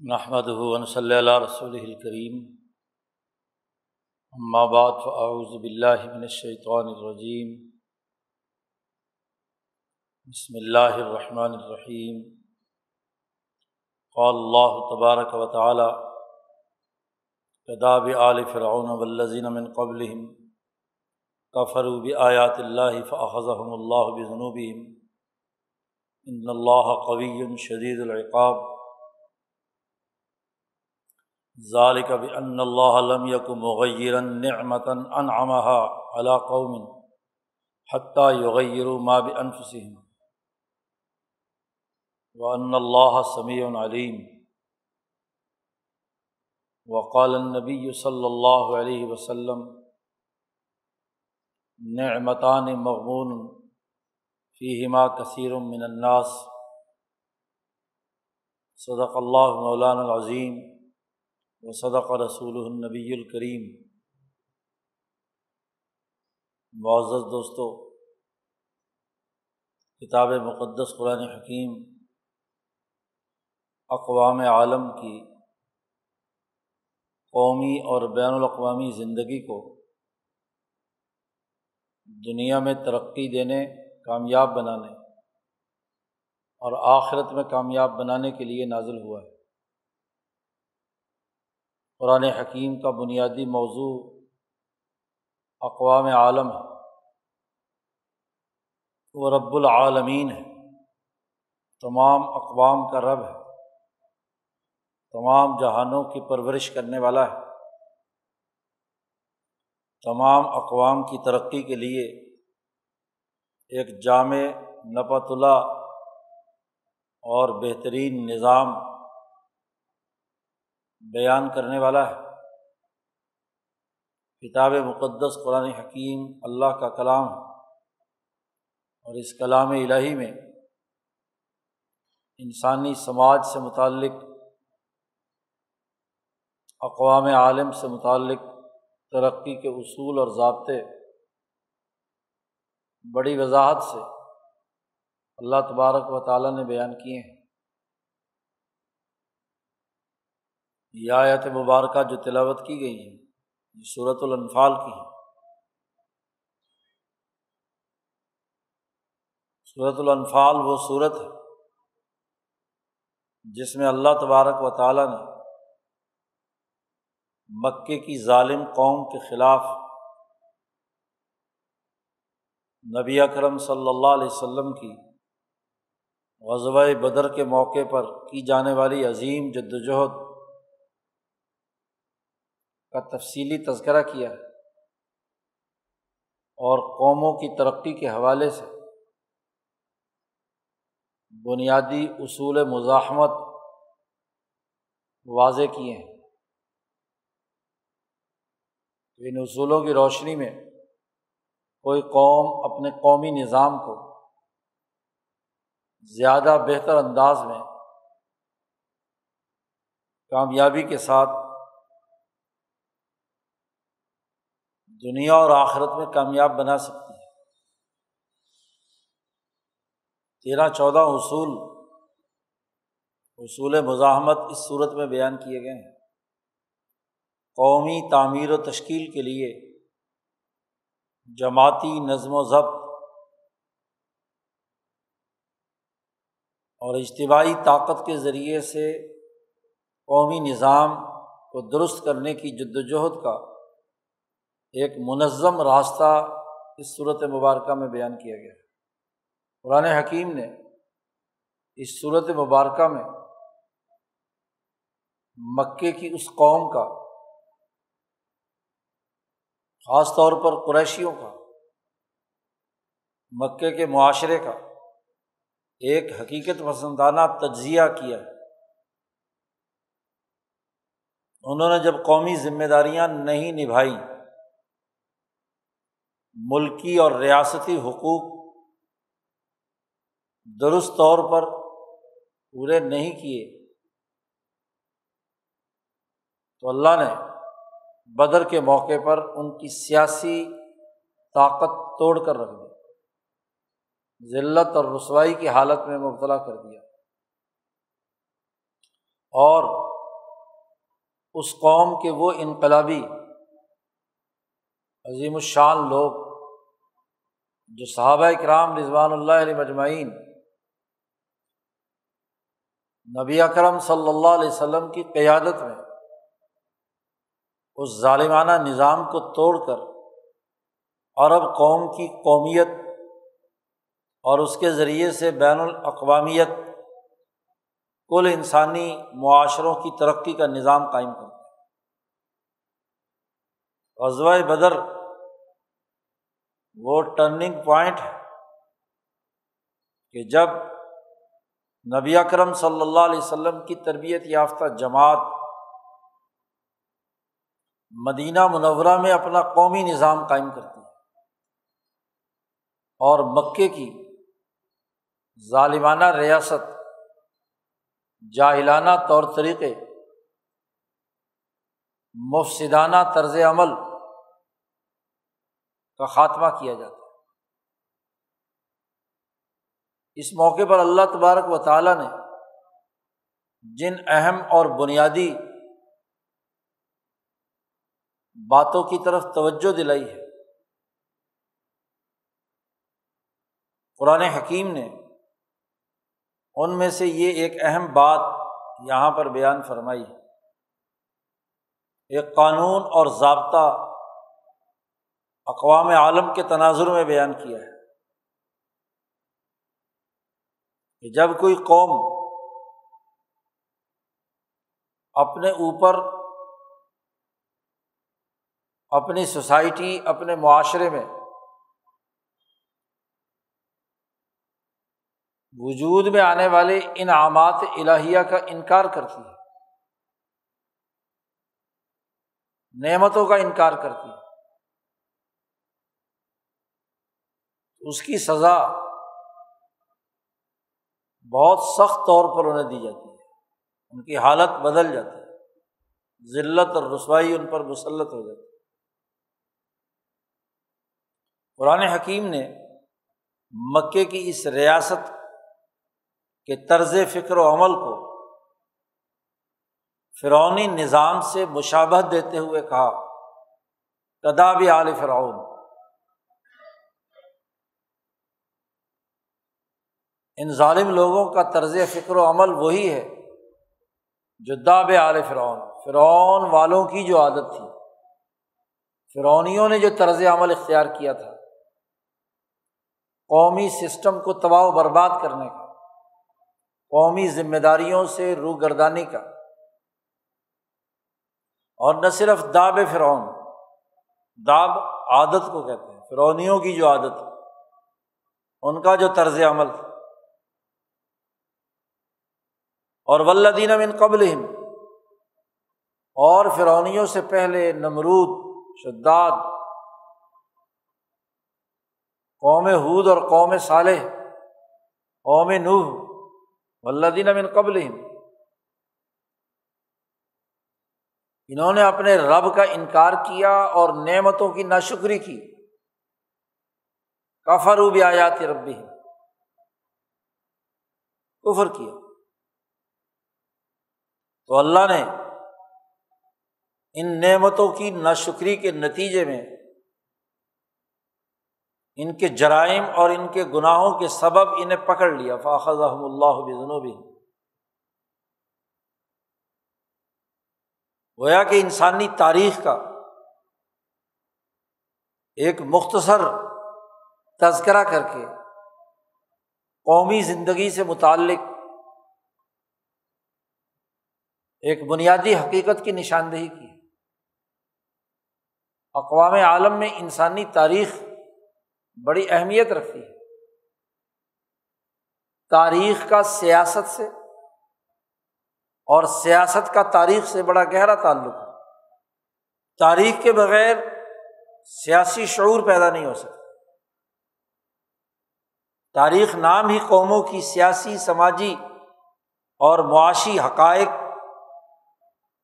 نحمدہ ونصلی علی رسولہ الکریم، اما بعد فاعوذ باللہ من الشیطان الرجیم، بسم اللہ الرحمن الرحیم۔ قال اللہ تبارک و تعالی کداب آل فرعون والذین من قبلہم کفروا بآیات اللہ فأخذہم اللہ بذنوبہم ان اللہ قوی شدید العقاب۔ ذالک بأن اللہ لم یک مغیرا نعمۃ انعمها علی قوم حتی یغیروا ما بانفسہم وان اللہ سمیع علیم۔ وقال النبی صلی اللہ علیہ وسلم نعمتان مغبون فیہما کثیر من الناس، صدق اللہ مولانا العظیم وصدق رسولہ النبی الکریم۔ معزز دوستو، کتاب مقدس قرآن حکیم اقوام عالم کی قومی اور بین الاقوامی زندگی کو دنیا میں ترقی دینے، کامیاب بنانے اور آخرت میں کامیاب بنانے کے لیے نازل ہوا ہے۔ قرآن حکیم کا بنیادی موضوع اقوام عالم ہے، وہ رب العالمین ہے، تمام اقوام کا رب ہے، تمام جہانوں کی پرورش کرنے والا ہے، تمام اقوام کی ترقی کے لیے ایک جامع نپت اللہ اور بہترین نظام بیان کرنے والا ہے۔ کتاب مقدس قرآن حکیم اللہ کا کلام ہے، اور اس کلام الہی میں انسانی سماج سے متعلق، اقوام عالم سے متعلق ترقی کے اصول اور ضابطے بڑی وضاحت سے اللہ تبارک و تعالیٰ نے بیان کیے ہیں۔ یہ آیت مبارکہ جو تلاوت کی گئی ہے یہ سورۃ الانفال کی ہے۔ سورۃ الانفال وہ سورت ہے جس میں اللہ تبارک و تعالیٰ نے مکے کی ظالم قوم کے خلاف نبی اکرم صلی اللہ علیہ وسلم کی غزوہ بدر کے موقع پر کی جانے والی عظیم جدوجہد کا تفصیلی تذکرہ کیا ہے، اور قوموں کی ترقی کے حوالے سے بنیادی اصول مزاحمت واضح کیے ہیں۔ ان اصولوں کی روشنی میں کوئی قوم اپنے قومی نظام کو زیادہ بہتر انداز میں کامیابی کے ساتھ دنیا اور آخرت میں کامیاب بنا سکتی ہے۔ 13-14 اصول مزاحمت اس صورت میں بیان کیے گئے ہیں۔ قومی تعمیر و تشکیل کے لیے جماعتی نظم و ضبط اور اجتماعی طاقت کے ذریعے سے قومی نظام کو درست کرنے کی جدوجہد کا ایک منظم راستہ اس صورت مبارکہ میں بیان کیا گیا ہے۔ قرآن حکیم نے اس صورت مبارکہ میں مکے کی اس قوم کا، خاص طور پر قریشیوں کا، مکے کے معاشرے کا ایک حقیقت پسندانہ تجزیہ کیا ہے۔ انہوں نے جب قومی ذمہ داریاں نہیں نبھائیں، ملکی اور ریاستی حقوق درست طور پر پورے نہیں کیے، تو اللہ نے بدر کے موقع پر ان کی سیاسی طاقت توڑ کر رکھ دی، ذلت اور رسوائی کی حالت میں مبتلا کر دیا، اور اس قوم کے وہ انقلابی عظیم الشان لوگ جو صحابہ کرام رضوان اللہ علیہ مجمعین نبی اکرم صلی اللہ علیہ وسلم کی قیادت میں اس ظالمانہ نظام کو توڑ کر عرب قوم کی قومیت اور اس کے ذریعے سے بین الاقوامیت، کل انسانی معاشروں کی ترقی کا نظام قائم کرتا ہے۔ غزوہ بدر وہ ٹرننگ پوائنٹ ہے کہ جب نبی اکرم صلی اللہ علیہ وسلم کی تربیت یافتہ جماعت مدینہ منورہ میں اپنا قومی نظام قائم کرتی ہے اور مکے کی ظالمانہ ریاست، جاہلانہ طور طریقے، مفسدانہ طرز عمل کا خاتمہ کیا جاتا ہے۔ اس موقع پر اللہ تبارک و تعالیٰ نے جن اہم اور بنیادی باتوں کی طرف توجہ دلائی ہے، قرآن حکیم نے ان میں سے یہ ایک اہم بات یہاں پر بیان فرمائی ہے۔ ایک قانون اور ضابطہ اقوام عالم کے تناظر میں بیان کیا ہے کہ جب کوئی قوم اپنے اوپر، اپنی سوسائٹی، اپنے معاشرے میں وجود میں آنے والے انعامات الہیہ کا انکار کرتی ہے، نعمتوں کا انکار کرتی ہے، اس کی سزا بہت سخت طور پر انہیں دی جاتی ہے، ان کی حالت بدل جاتی ہے، ذلت اور رسوائی ان پر مسلط ہو جاتی ہے۔ قرآن حکیم نے مکے کی اس ریاست کے طرز فکر و عمل کو فرعونی نظام سے مشابہت دیتے ہوئے کہا کداب آل فرعون، ان ظالم لوگوں کا طرز فکر و عمل وہی ہے جو داب آل فرعون، فرعون والوں کی جو عادت تھی، فرعونیوں نے جو طرز عمل اختیار کیا تھا قومی سسٹم کو تباہ و برباد کرنے کا، قومی ذمہ داریوں سے روگردانی کا، اور نہ صرف داب فرعون، داب عادت کو کہتے ہیں، فرعونیوں کی جو عادت ہے، ان کا جو طرز عمل تھا، اور والذین من قبلہم، اور فرعونیوں سے پہلے نمرود، شداد، قوم ہود اور قوم صالح، قوم نوح، والذین من قبلہم، انہوں نے اپنے رب کا انکار کیا اور نعمتوں کی ناشکری کی، کفروا بآیات ربہم، کفر کیا۔ تو اللہ نے ان نعمتوں کی ناشکری کے نتیجے میں ان کے جرائم اور ان کے گناہوں کے سبب انہیں پکڑ لیا، فأخذہم اللہ بذنوبہم۔ گویا کہ انسانی تاریخ کا ایک مختصر تذکرہ کر کے قومی زندگی سے متعلق ایک بنیادی حقیقت کی نشاندہی کی۔ اقوام عالم میں انسانی تاریخ بڑی اہمیت رکھتی ہے، تاریخ کا سیاست سے اور سیاست کا تاریخ سے بڑا گہرا تعلق ہے۔ تاریخ کے بغیر سیاسی شعور پیدا نہیں ہو سکتا۔ تاریخ نام ہی قوموں کی سیاسی، سماجی اور معاشی حقائق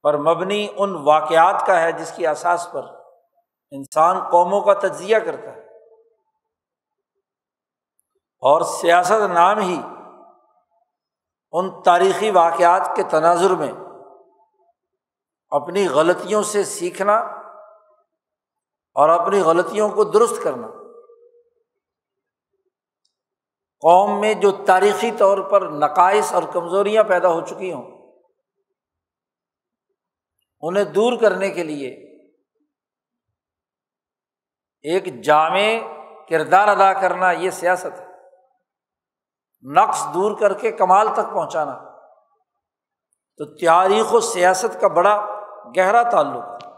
پر مبنی ان واقعات کا ہے جس کی اساس پر انسان قوموں کا تجزیہ کرتا ہے، اور سیاست نام ہی ان تاریخی واقعات کے تناظر میں اپنی غلطیوں سے سیکھنا اور اپنی غلطیوں کو درست کرنا۔ قوم میں جو تاریخی طور پر نقائص اور کمزوریاں پیدا ہو چکی ہوں، انہیں دور کرنے کے لیے ایک جامع کردار ادا کرنا، یہ سیاست ہے۔ نقص دور کر کے کمال تک پہنچانا، تو تاریخ و سیاست کا بڑا گہرا تعلق ہے۔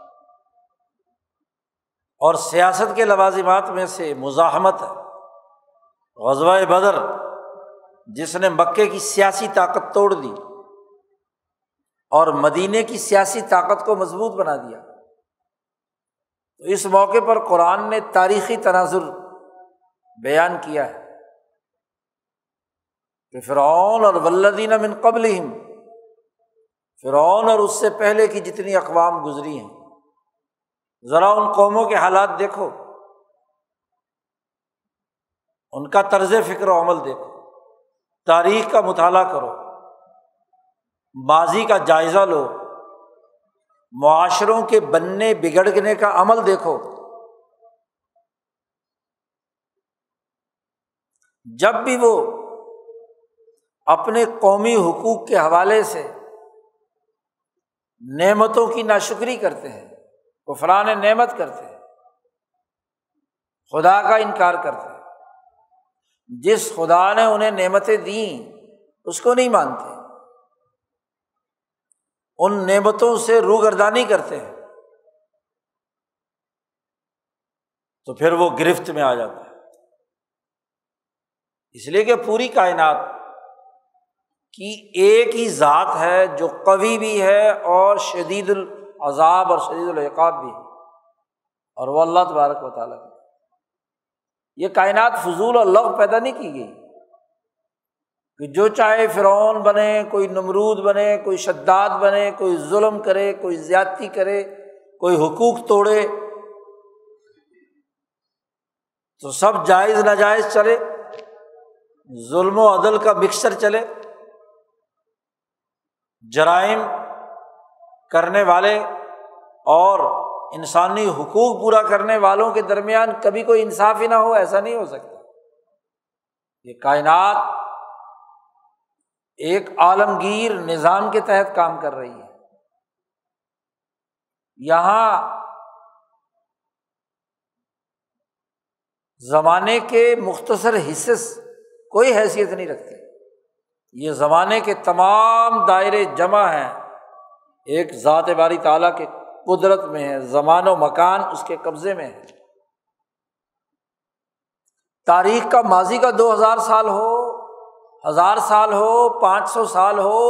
اور سیاست کے لوازمات میں سے مزاحمت ہے۔ غزوہ بدر جس نے مکے کی سیاسی طاقت توڑ دی اور مدینے کی سیاسی طاقت کو مضبوط بنا دیا، تو اس موقع پر قرآن نے تاریخی تناظر بیان کیا ہے کہ فرعون اور والذین من قبلہم، فرعون اور اس سے پہلے کی جتنی اقوام گزری ہیں، ذرا ان قوموں کے حالات دیکھو، ان کا طرز فکر و عمل دیکھو، تاریخ کا مطالعہ کرو، ماضی کا جائزہ لو، معاشروں کے بننے بگڑنے کا عمل دیکھو۔ جب بھی وہ اپنے قومی حقوق کے حوالے سے نعمتوں کی ناشکری کرتے ہیں، کفران نعمت کرتے ہیں، خدا کا انکار کرتے ہیں، جس خدا نے انہیں نعمتیں دیں اس کو نہیں مانتے، ان نعمتوں سے روگردانی کرتے ہیں، تو پھر وہ گرفت میں آ جاتا ہے۔ اس لیے کہ پوری کائنات کی ایک ہی ذات ہے جو قوی بھی ہے اور شدید العذاب اور شدید العقاب بھی ہے، اور وہ اللہ تبارک و تعالیٰ ہے۔ یہ کائنات فضول اور لغو پیدا نہیں کی گئی کہ جو چاہے فرعون بنے، کوئی نمرود بنے، کوئی شداد بنے، کوئی ظلم کرے، کوئی زیادتی کرے، کوئی حقوق توڑے، تو سب جائز ناجائز چلے، ظلم و عدل کا مکسچر چلے، جرائم کرنے والے اور انسانی حقوق پورا کرنے والوں کے درمیان کبھی کوئی انصاف ہی نہ ہو، ایسا نہیں ہو سکتا۔ یہ کائنات ایک عالمگیر نظام کے تحت کام کر رہی ہے۔ یہاں زمانے کے مختصر حصے کوئی حیثیت نہیں رکھتے، یہ زمانے کے تمام دائرے جمع ہیں، ایک ذات باری تعالیٰ کے قدرت میں ہے، زمان و مکان اس کے قبضے میں ہے۔ تاریخ کا ماضی کا 2000 سال ہو، 1000 سال ہو، 500 سال ہو،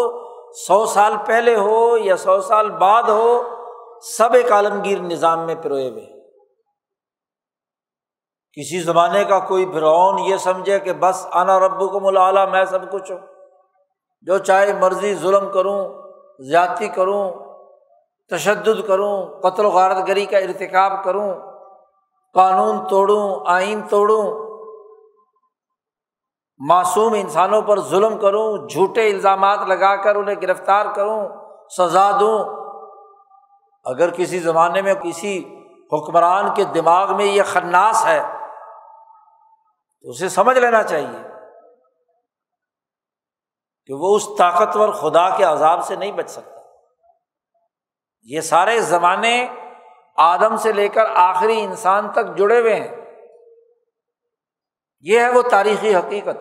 100 سال پہلے ہو یا 100 سال بعد ہو، سب ایک عالمگیر نظام میں پروئے ہوئے۔ کسی زمانے کا کوئی فرعون یہ سمجھے کہ بس انا ربکم الاعلی، میں سب کچھ ہوں، جو چاہے مرضی ظلم کروں، زیادتی کروں، تشدد کروں، قتل و غارت گری کا ارتکاب کروں، قانون توڑوں، آئین توڑوں، معصوم انسانوں پر ظلم کروں، جھوٹے الزامات لگا کر انہیں گرفتار کروں، سزا دوں۔ اگر کسی زمانے میں کسی حکمران کے دماغ میں یہ خناس ہے تو اسے سمجھ لینا چاہیے کہ وہ اس طاقتور خدا کے عذاب سے نہیں بچ سکتا۔ یہ سارے زمانے آدم سے لے کر آخری انسان تک جڑے ہوئے ہیں، یہ ہے وہ تاریخی حقیقت۔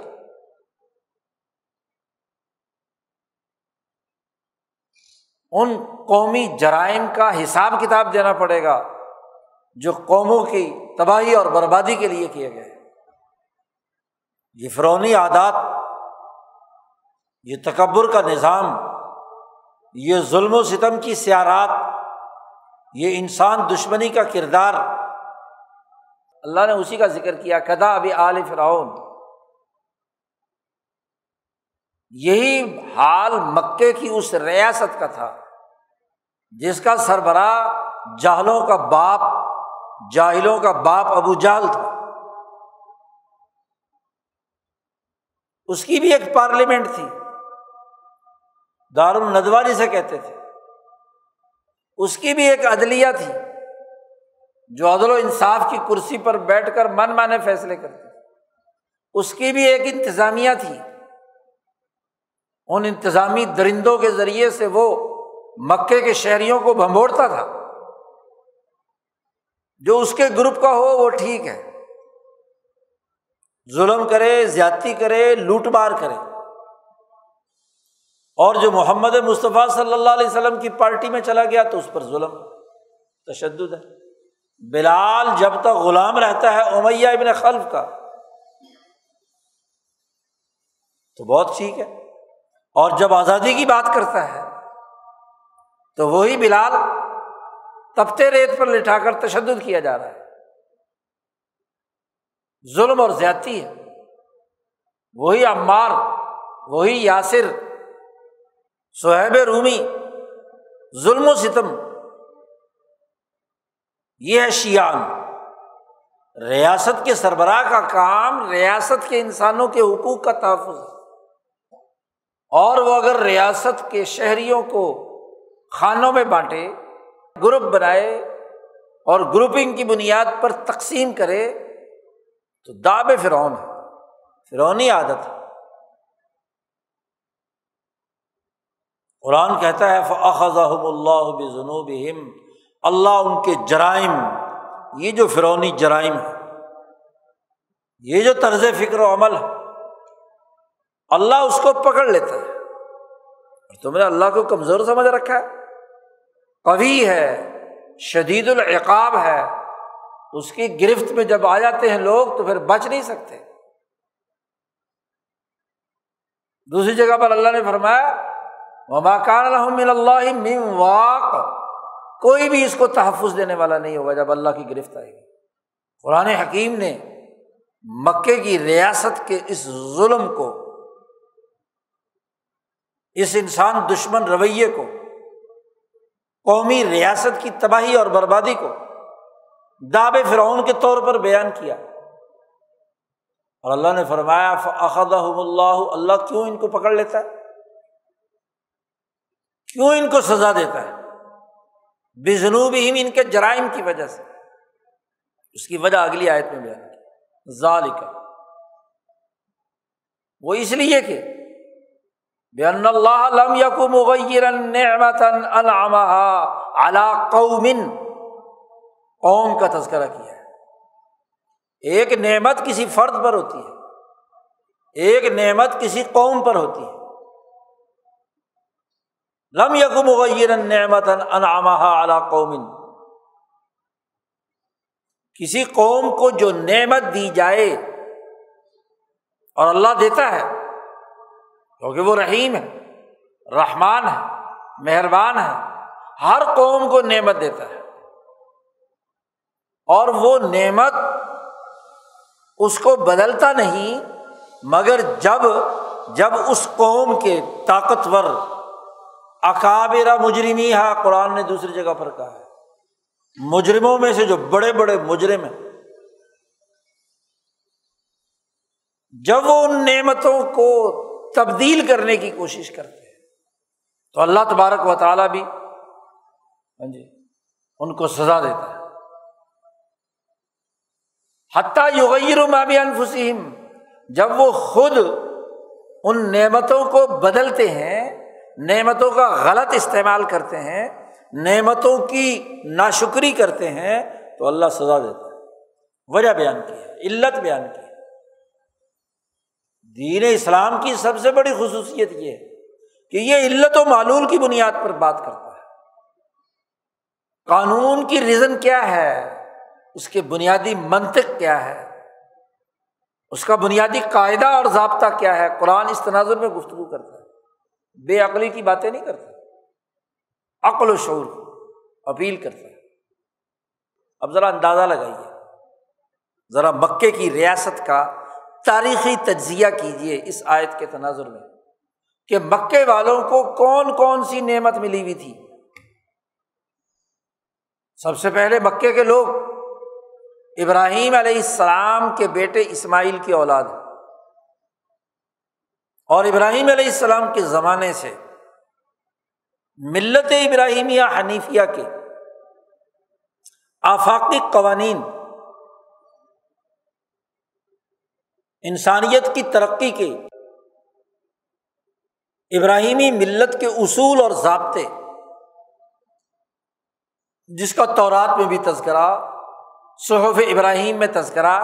ان قومی جرائم کا حساب کتاب دینا پڑے گا جو قوموں کی تباہی اور بربادی کے لیے کیے گئے۔ یہ فرعونی عادات، یہ تکبر کا نظام، یہ ظلم و ستم کی سیارات، یہ انسان دشمنی کا کردار، اللہ نے اسی کا ذکر کیا، کداب آل فرعون۔ یہی حال مکے کی اس ریاست کا تھا جس کا سربراہ جاہلوں کا باپ ابو جہل تھا۔ اس کی بھی ایک پارلیمنٹ تھی، دار الندوہ جسے کہتے تھے، اس کی بھی ایک عدلیہ تھی جو عدل و انصاف کی کرسی پر بیٹھ کر من مانے فیصلے کرتی، اس کی بھی ایک انتظامیہ تھی، ان انتظامی درندوں کے ذریعے سے وہ مکے کے شہریوں کو بھنبوڑتا تھا، جو اس کے گروپ کا ہو وہ ٹھیک ہے، ظلم کرے، زیادتی کرے، لوٹ مار کرے، اور جو محمد مصطفیٰ صلی اللہ علیہ وسلم کی پارٹی میں چلا گیا تو اس پر ظلم، تشدد ہے۔ بلال جب تک غلام رہتا ہے امیہ ابن خلف کا تو بہت ٹھیک ہے، اور جب آزادی کی بات کرتا ہے تو وہی بلال تپتے ریت پر لٹا کر تشدد کیا جا رہا ہے، ظلم اور زیادتی ہے۔ وہی عمار، وہی یاسر، صہیب رومی، ظلم و ستم، یہ ہے شیعان۔ ریاست کے سربراہ کا کام ریاست کے انسانوں کے حقوق کا تحفظ ہے، اور وہ اگر ریاست کے شہریوں کو خانوں میں بانٹے، گروپ بنائے اور گروپنگ کی بنیاد پر تقسیم کرے تو داب فرعون ہے، فرعونی عادت ہے۔ قرآن کہتا ہے فَأَخَذَهُمُ اللَّهُ بِذُنُوبِهِمْ، اللہ ان کے جرائم، یہ جو فرعونی جرائم ہے، یہ جو طرز فکر و عمل ہے، اللہ اس کو پکڑ لیتا ہے۔ اور تم نے اللہ کو کمزور سمجھ رکھا ہے، قوی ہے، شدید العقاب ہے، اس کی گرفت میں جب آ جاتے ہیں لوگ تو پھر بچ نہیں سکتے۔ دوسری جگہ پر اللہ نے فرمایا وَمَا كَانَ لَهُم مِّنَ اللَّهِ مِن وَاقٍ، کوئی بھی اس کو تحفظ دینے والا نہیں ہوگا جب اللہ کی گرفت آئے گی۔ قرآن حکیم نے مکے کی ریاست کے اس ظلم کو، اس انسان دشمن رویے کو، قومی ریاست کی تباہی اور بربادی کو داب فرعون کے طور پر بیان کیا، اور اللہ نے فرمایا فَأَخَذَهُمُ اللَّهُ، اللہ کیوں ان کو پکڑ لیتا ہے، کیوں ان کو سزا دیتا ہے؟ بِذُنُوبِهِمْ، ان کے جرائم کی وجہ سے۔ اس کی وجہ اگلی آیت میں بیان کی، ذالک، وہ اس لیے کہ بِأَنَّ اللَّهَ لَمْ يَكُ مُغَيِّرًا نِعْمَةً أَنْعَمَهَا عَلَىٰ قَوْمٍ، قوم کا تذکرہ کیا ہے۔ ایک نعمت کسی فرد پر ہوتی ہے، ایک نعمت کسی قوم پر ہوتی ہے۔ لم یک مغیرا نعمتا انعمها علی قوم، کسی قوم کو جو نعمت دی جائے، اور اللہ دیتا ہے کیونکہ وہ رحیم ہے، رحمان ہے، مہربان ہے، ہر قوم کو نعمت دیتا ہے، اور وہ نعمت اس کو بدلتا نہیں مگر جب اس قوم کے طاقتور اکابر مجرمیہا، قرآن نے دوسری جگہ پر کہا ہے مجرموں میں سے جو بڑے بڑے مجرم ہیں، جب وہ ان نعمتوں کو تبدیل کرنے کی کوشش کرتے ہیں تو اللہ تبارک و تعالیٰ بھی ان کو سزا دیتا ہے۔ حتیٰ یغیروا ما بانفسہم، جب وہ خود ان نعمتوں کو بدلتے ہیں، نعمتوں کا غلط استعمال کرتے ہیں، نعمتوں کی ناشکری کرتے ہیں تو اللہ سزا دیتا ہے۔ وجہ بیان کی ہے، علت بیان کی ہے۔ دین اسلام کی سب سے بڑی خصوصیت یہ ہے کہ یہ علت و معلول کی بنیاد پر بات کرتا ہے۔ قانون کی ریزن کیا ہے، اس کے بنیادی منطق کیا ہے، اس کا بنیادی قاعدہ اور ضابطہ کیا ہے، قرآن اس تناظر میں گفتگو کرتا ہے، بے عقلی کی باتیں نہیں کرتا، عقل و شعور اپیل کرتا ہے۔ اب ذرا اندازہ لگائیے، ذرا مکے کی ریاست کا تاریخی تجزیہ کیجیے اس آیت کے تناظر میں کہ مکے والوں کو کون کون سی نعمت ملی ہوئی تھی۔ سب سے پہلے مکے کے لوگ ابراہیم علیہ السلام کے بیٹے اسماعیل کی اولاد ہیں، اور ابراہیم علیہ السلام کے زمانے سے ملت ابراہیمیہ حنیفیہ کے آفاقی قوانین، انسانیت کی ترقی کے، ابراہیمی ملت کے اصول اور ضابطے، جس کا تورات میں بھی تذکرہ، صحف ابراہیم میں تذکرہ،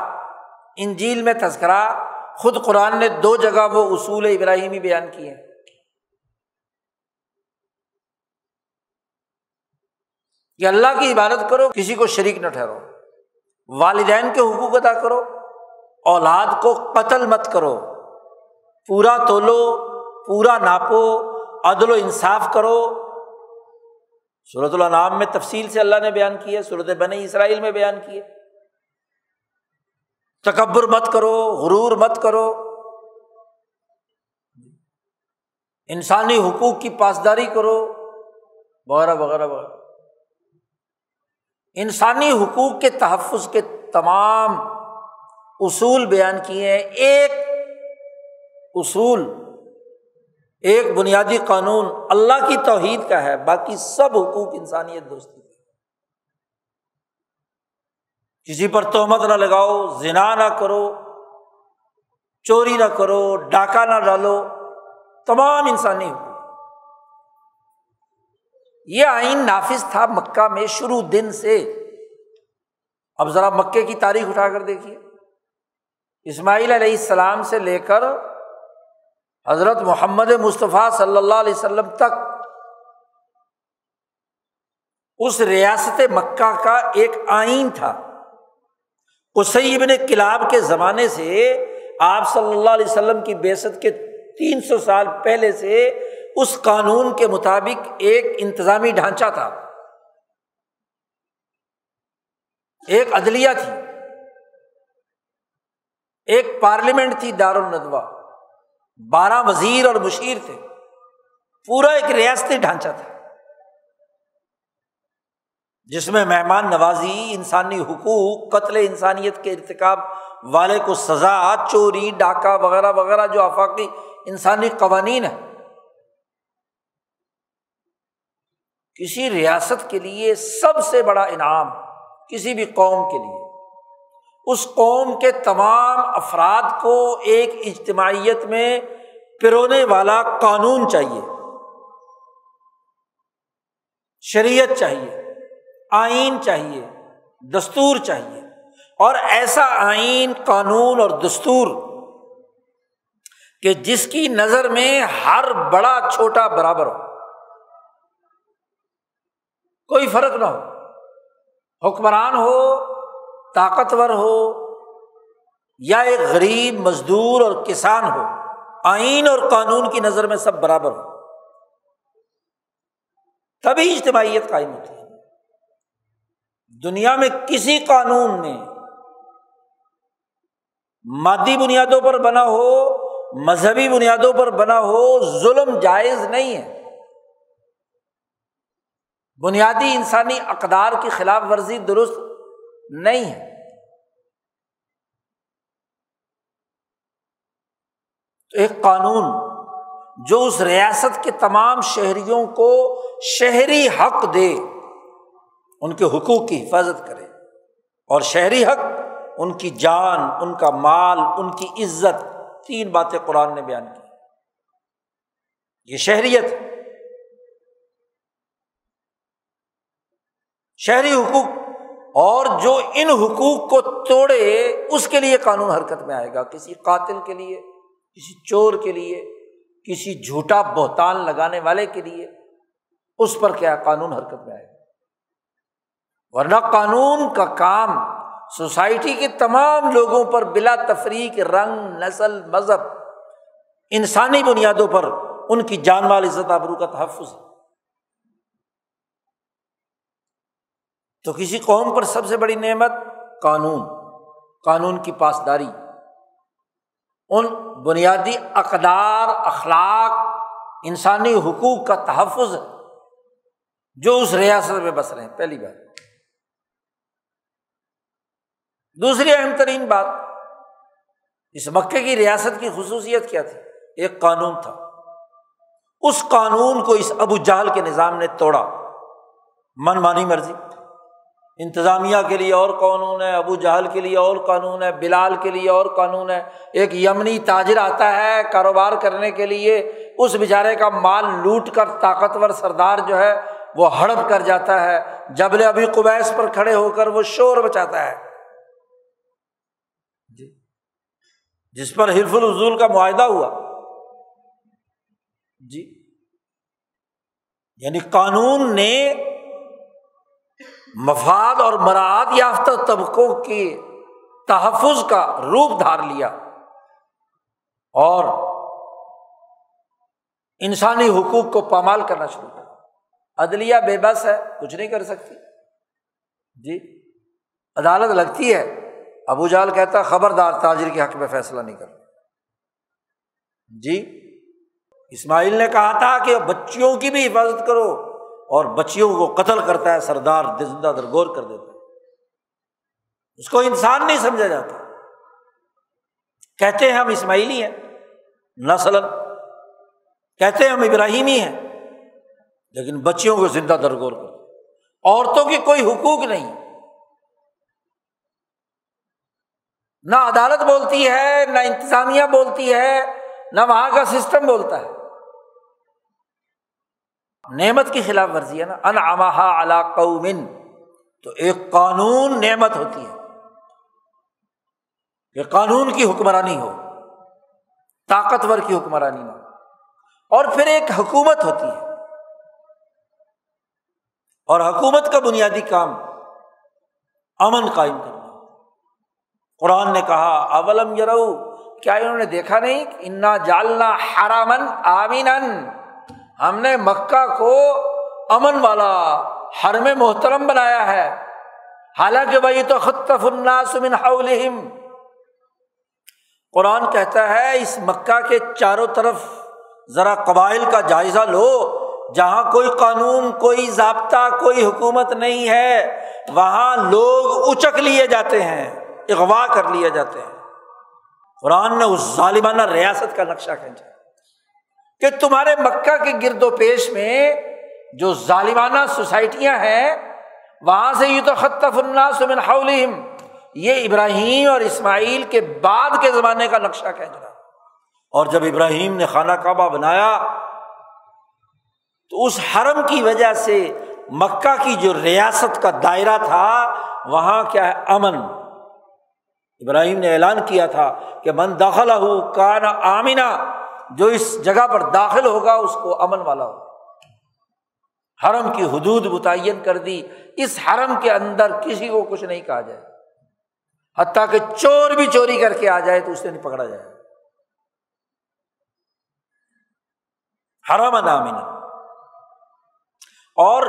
انجیل میں تذکرہ، خود قرآن نے 2 جگہ وہ اصول ابراہیمی بیان کیے ہیں کہ اللہ کی عبادت کرو، کسی کو شریک نہ ٹھہرو، والدین کے حقوق ادا کرو، اولاد کو قتل مت کرو، پورا تولو، پورا ناپو، عدل و انصاف کرو۔ سورۃ الانعام میں تفصیل سے اللہ نے بیان کیا، سورۃ بنی اسرائیل میں بیان کیے۔ تکبر مت کرو، غرور مت کرو، انسانی حقوق کی پاسداری کرو، وغیرہ وغیرہ وغیرہ۔ انسانی حقوق کے تحفظ کے تمام اصول بیان کیے ہیں۔ ایک اصول، ایک بنیادی قانون اللہ کی توحید کا ہے، باقی سب حقوق انسانیت دوستی کا۔ کسی پر تہمت نہ لگاؤ، زنا نہ کرو، چوری نہ کرو، ڈاکہ نہ ڈالو، تمام انسانی حقوق۔ یہ آئین نافذ تھا مکہ میں شروع دن سے۔ اب ذرا مکے کی تاریخ اٹھا کر دیکھیے، اسماعیل علیہ السلام سے لے کر حضرت محمد مصطفیٰ صلی اللہ علیہ وسلم تک اس ریاست مکہ کا ایک آئین تھا۔ قصی بن کلاب کے زمانے سے آپ صلی اللہ علیہ وسلم کی بعثت کے 300 سال پہلے سے اس قانون کے مطابق ایک انتظامی ڈھانچہ تھا، ایک عدلیہ تھی، ایک پارلیمنٹ تھی دار الندوہ، 12 وزیر اور مشیر تھے، پورا ایک ریاستی ڈھانچہ تھا جس میں مہمان نوازی، انسانی حقوق، قتل انسانیت کے ارتکاب والے کو سزا، چوری، ڈاکہ وغیرہ وغیرہ جو آفاقی انسانی قوانین ہیں۔ کسی ریاست کے لیے سب سے بڑا انعام، کسی بھی قوم کے لیے، اس قوم کے تمام افراد کو ایک اجتماعیت میں پرونے والا قانون چاہیے، شریعت چاہیے، آئین چاہیے، دستور چاہیے، اور ایسا آئین، قانون اور دستور کہ جس کی نظر میں ہر بڑا چھوٹا برابر ہو، کوئی فرق نہ ہو، حکمران ہو، طاقتور ہو، یا ایک غریب، مزدور اور کسان ہو، آئین اور قانون کی نظر میں سب برابر ہو، تبھی اجتماعیت قائم ہوتی ہے۔ دنیا میں کسی قانون نے مادی بنیادوں پر بنا ہو، مذہبی بنیادوں پر بنا ہو، ظلم جائز نہیں ہے۔ بنیادی انسانی اقدار کی خلاف ورزی درست نہیں ہے۔ تو ایک قانون جو اس ریاست کے تمام شہریوں کو شہری حق دے، ان کے حقوق کی حفاظت کرے، اور شہری حق ان کی جان، ان کا مال، ان کی عزت، 3 باتیں قرآن نے بیان کی۔ یہ شہریت، شہری حقوق، اور جو ان حقوق کو توڑے اس کے لیے قانون حرکت میں آئے گا۔ کسی قاتل کے لیے، کسی چور کے لیے، کسی جھوٹا بہتان لگانے والے کے لیے، اس پر کیا قانون حرکت میں آئے گا۔ ورنہ قانون کا کام سوسائٹی کے تمام لوگوں پر بلا تفریق، رنگ، نسل، مذہب، انسانی بنیادوں پر ان کی جان مال، عزت آبرو کا تحفظ ہے۔ تو کسی قوم پر سب سے بڑی نعمت قانون، قانون کی پاسداری، ان بنیادی اقدار، اخلاق، انسانی حقوق کا تحفظ جو اس ریاست میں بس رہے ہیں، پہلی بات۔ دوسری اہم ترین بات، اس مکے کی ریاست کی خصوصیت کیا تھی؟ ایک قانون تھا، اس قانون کو اس ابو جہل کے نظام نے توڑا، من مانی مرضی، انتظامیہ کے لیے اور قانون ہے، ابو جہل کے لیے اور قانون ہے، بلال کے لیے اور قانون ہے، ایک یمنی تاجر آتا ہے کاروبار کرنے کے لیے، اس بیچارے کا مال لوٹ کر طاقتور سردار جو ہے وہ ہڑپ کر جاتا ہے، جبل ابی قبیس پر کھڑے ہو کر وہ شور مچاتا ہے جس پر حلف العضول کا معاہدہ ہوا جی۔ یعنی قانون نے مفاد اور مراعات یافتہ طبقوں کے تحفظ کا روپ دھار لیا اور انسانی حقوق کو پامال کرنا شروع کیا۔ عدلیہ بے بس ہے، کچھ نہیں کر سکتی جی۔ عدالت لگتی ہے، ابو جہل کہتا خبردار تاجر کے حق میں فیصلہ نہیں کرنا جی۔ اسماعیل نے کہا تھا کہ بچیوں کی بھی حفاظت کرو، اور بچیوں کو قتل کرتا ہے سردار، زندہ درگور کر دیتا ہے، اس کو انسان نہیں سمجھا جاتا۔ کہتے ہیں ہم اسماعیلی ہیں نسلاً، کہتے ہیں ہم ابراہیمی ہیں، لیکن بچیوں کو زندہ درگور کرتے، عورتوں کی کوئی حقوق نہیں، نہ عدالت بولتی ہے، نہ انتظامیہ بولتی ہے، نہ وہاں کا سسٹم بولتا ہے۔ نعمت کی خلاف ورزی ہے نا، انعمھا علی قوم، تو ایک قانون نعمت ہوتی ہے کہ قانون کی حکمرانی ہو، طاقتور کی حکمرانی ہو، اور پھر ایک حکومت ہوتی ہے، اور حکومت کا بنیادی کام امن قائم کرنا۔ قرآن نے کہا اولم یرو، کیا انہوں نے دیکھا نہیں کہ انا جعلنا حراما آمنا، ہم نے مکہ کو امن والا حرم محترم بنایا ہے، حالانکہ وَيَتَخَطَّفُ النَّاسُ مِنْ حَوْلِهِمْ، قرآن کہتا ہے اس مکہ کے چاروں طرف ذرا قبائل کا جائزہ لو، جہاں کوئی قانون، کوئی ضابطہ، کوئی حکومت نہیں ہے، وہاں لوگ اچک لیے جاتے ہیں، اغوا کر لیے جاتے ہیں۔ قرآن نے اس ظالمانہ ریاست کا نقشہ کھینچا کہ تمہارے مکہ کے گرد و پیش میں جو ظالمانہ سوسائٹیاں ہیں، وہاں سے یتخطف الناس من حولہم، یہ ابراہیم اور اسماعیل کے بعد کے زمانے کا نقشہ کھینچ رہا۔ اور جب ابراہیم نے خانہ کعبہ بنایا تو اس حرم کی وجہ سے مکہ کی جو ریاست کا دائرہ تھا وہاں کیا ہے، امن۔ ابراہیم نے اعلان کیا تھا کہ من دخلہ کان آمنا، جو اس جگہ پر داخل ہوگا اس کو امن والا ہوگا۔ حرم کی حدود متعین کر دی، اس حرم کے اندر کسی کو کچھ نہیں کہا جائے، حتیٰ کہ چور بھی چوری کر کے آ جائے تو اسے نہیں پکڑا جائے۔ حرم آمنا، اور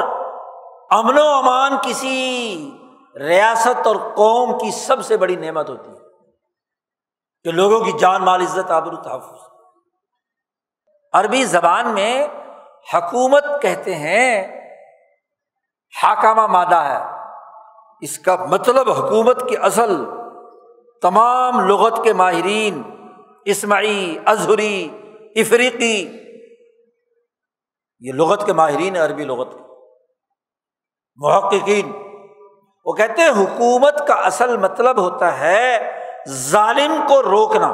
امن و امان کسی ریاست اور قوم کی سب سے بڑی نعمت ہوتی ہے کہ لوگوں کی جان مال عزت آبرو تحفظ۔ عربی زبان میں حکومت کہتے ہیں، حاکمہ مادہ ہے، اس کا مطلب حکومت کی اصل تمام لغت کے ماہرین، اسمعی، ازہری، افریقی، یہ لغت کے ماہرین ہیں، عربی لغت کے محققین، وہ کہتے ہیں حکومت کا اصل مطلب ہوتا ہے ظالم کو روکنا۔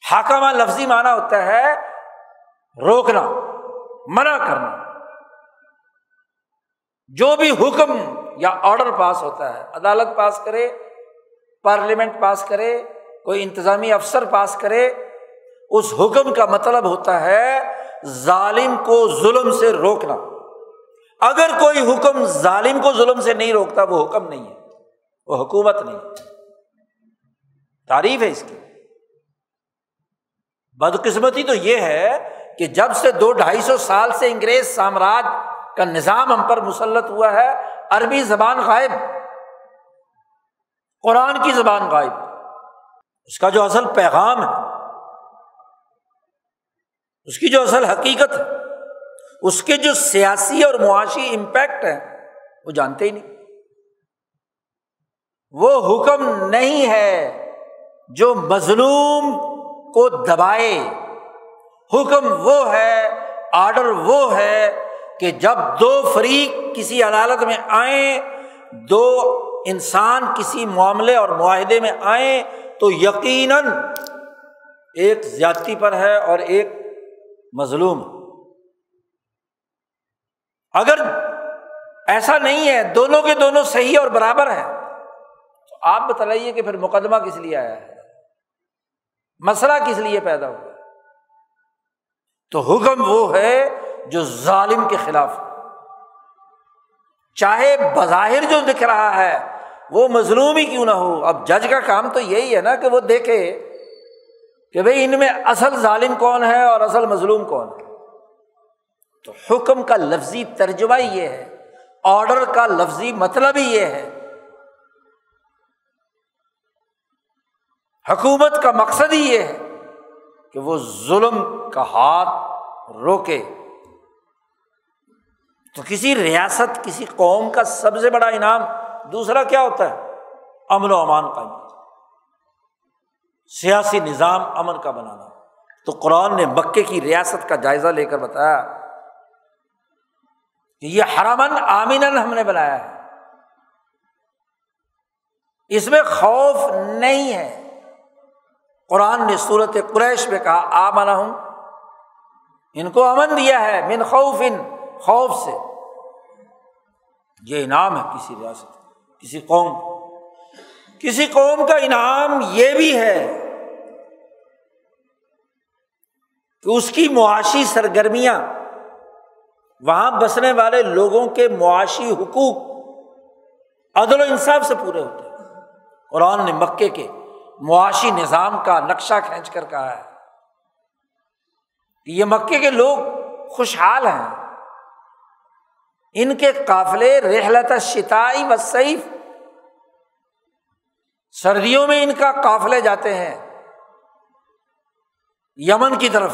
حاکمہ لفظی معنی ہوتا ہے روکنا، منع کرنا۔ جو بھی حکم یا آرڈر پاس ہوتا ہے، عدالت پاس کرے، پارلیمنٹ پاس کرے، کوئی انتظامی افسر پاس کرے، اس حکم کا مطلب ہوتا ہے ظالم کو ظلم سے روکنا۔ اگر کوئی حکم ظالم کو ظلم سے نہیں روکتا وہ حکم نہیں ہے، وہ حکومت نہیں۔ تعریف ہے اس کی۔ بدقسمتی تو یہ ہے کہ جب سے 200-250 سال سے انگریز سامراج کا نظام ہم پر مسلط ہوا ہے، عربی زبان غائب، قرآن کی زبان غائب، اس کا جو اصل پیغام ہے، اس کی جو اصل حقیقت ہے، اس کے جو سیاسی اور معاشی امپیکٹ ہے وہ جانتے ہی نہیں۔ وہ حکم نہیں ہے جو مظلوم کو دبائے، حکم وہ ہے، آرڈر وہ ہے کہ جب دو فریق کسی عدالت میں آئیں، دو انسان کسی معاملے اور معاہدے میں آئیں، تو یقیناً ایک زیادتی پر ہے اور ایک مظلوم۔ اگر ایسا نہیں ہے، دونوں کے دونوں صحیح اور برابر ہیں، تو آپ بتلائیے کہ پھر مقدمہ کس لیے آیا ہے، مسئلہ کس لیے پیدا ہوا؟ تو حکم وہ ہے جو ظالم کے خلاف، چاہے بظاہر جو دکھ رہا ہے وہ مظلوم ہی کیوں نہ ہو۔ اب جج کا کام تو یہی ہے نا کہ وہ دیکھے کہ بھئی ان میں اصل ظالم کون ہے اور اصل مظلوم کون ہے۔ تو حکم کا لفظی ترجمہ ہی یہ ہے، آرڈر کا لفظی مطلب ہی یہ ہے، حکومت کا مقصد ہی یہ ہے کہ وہ ظلم کا ہاتھ روکے۔ تو کسی ریاست، کسی قوم کا سب سے بڑا انعام دوسرا کیا ہوتا ہے؟ امن و امان قائم، سیاسی نظام امن کا بنانا۔ تو قرآن نے مکے کی ریاست کا جائزہ لے کر بتایا کہ یہ حرمن آمنن ہم نے بنایا ہے، اس میں خوف نہیں ہے۔ قرآن نے سورۃ قریش میں کہا آمنہم، ان کو امن دیا ہے، من خوف، خوف سے۔ یہ انعام ہے کسی ریاست، کسی قوم کا انعام یہ بھی ہے کہ اس کی معاشی سرگرمیاں، وہاں بسنے والے لوگوں کے معاشی حقوق عدل و انصاف سے پورے ہوتے ہیں۔ قرآن نے مکے کے معاشی نظام کا نقشہ کھینچ کر کہا ہے کہ یہ مکے کے لوگ خوشحال ہیں، ان کے قافلے رحلت الشتاء والصیف، سردیوں میں ان کا قافلے جاتے ہیں یمن کی طرف،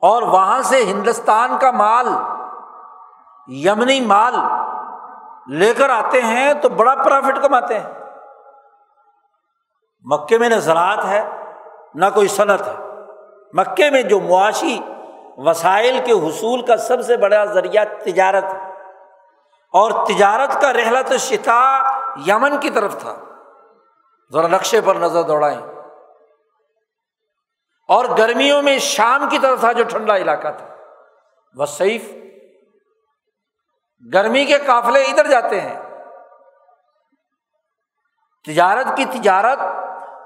اور وہاں سے ہندوستان کا مال، یمنی مال لے کر آتے ہیں تو بڑا پرافٹ کماتے ہیں۔ مکے میں نہ زراعت ہے نہ کوئی صنعت ہے، مکے میں جو معاشی وسائل کے حصول کا سب سے بڑا ذریعہ تجارت ہے، اور تجارت کا رحلت الشتاء یمن کی طرف تھا۔ ذرا نقشے پر نظر دوڑائیں، اور گرمیوں میں شام کی طرف تھا جو ٹھنڈا علاقہ تھا۔ والصیف، گرمی کے قافلے ادھر جاتے ہیں۔ تجارت کی تجارت،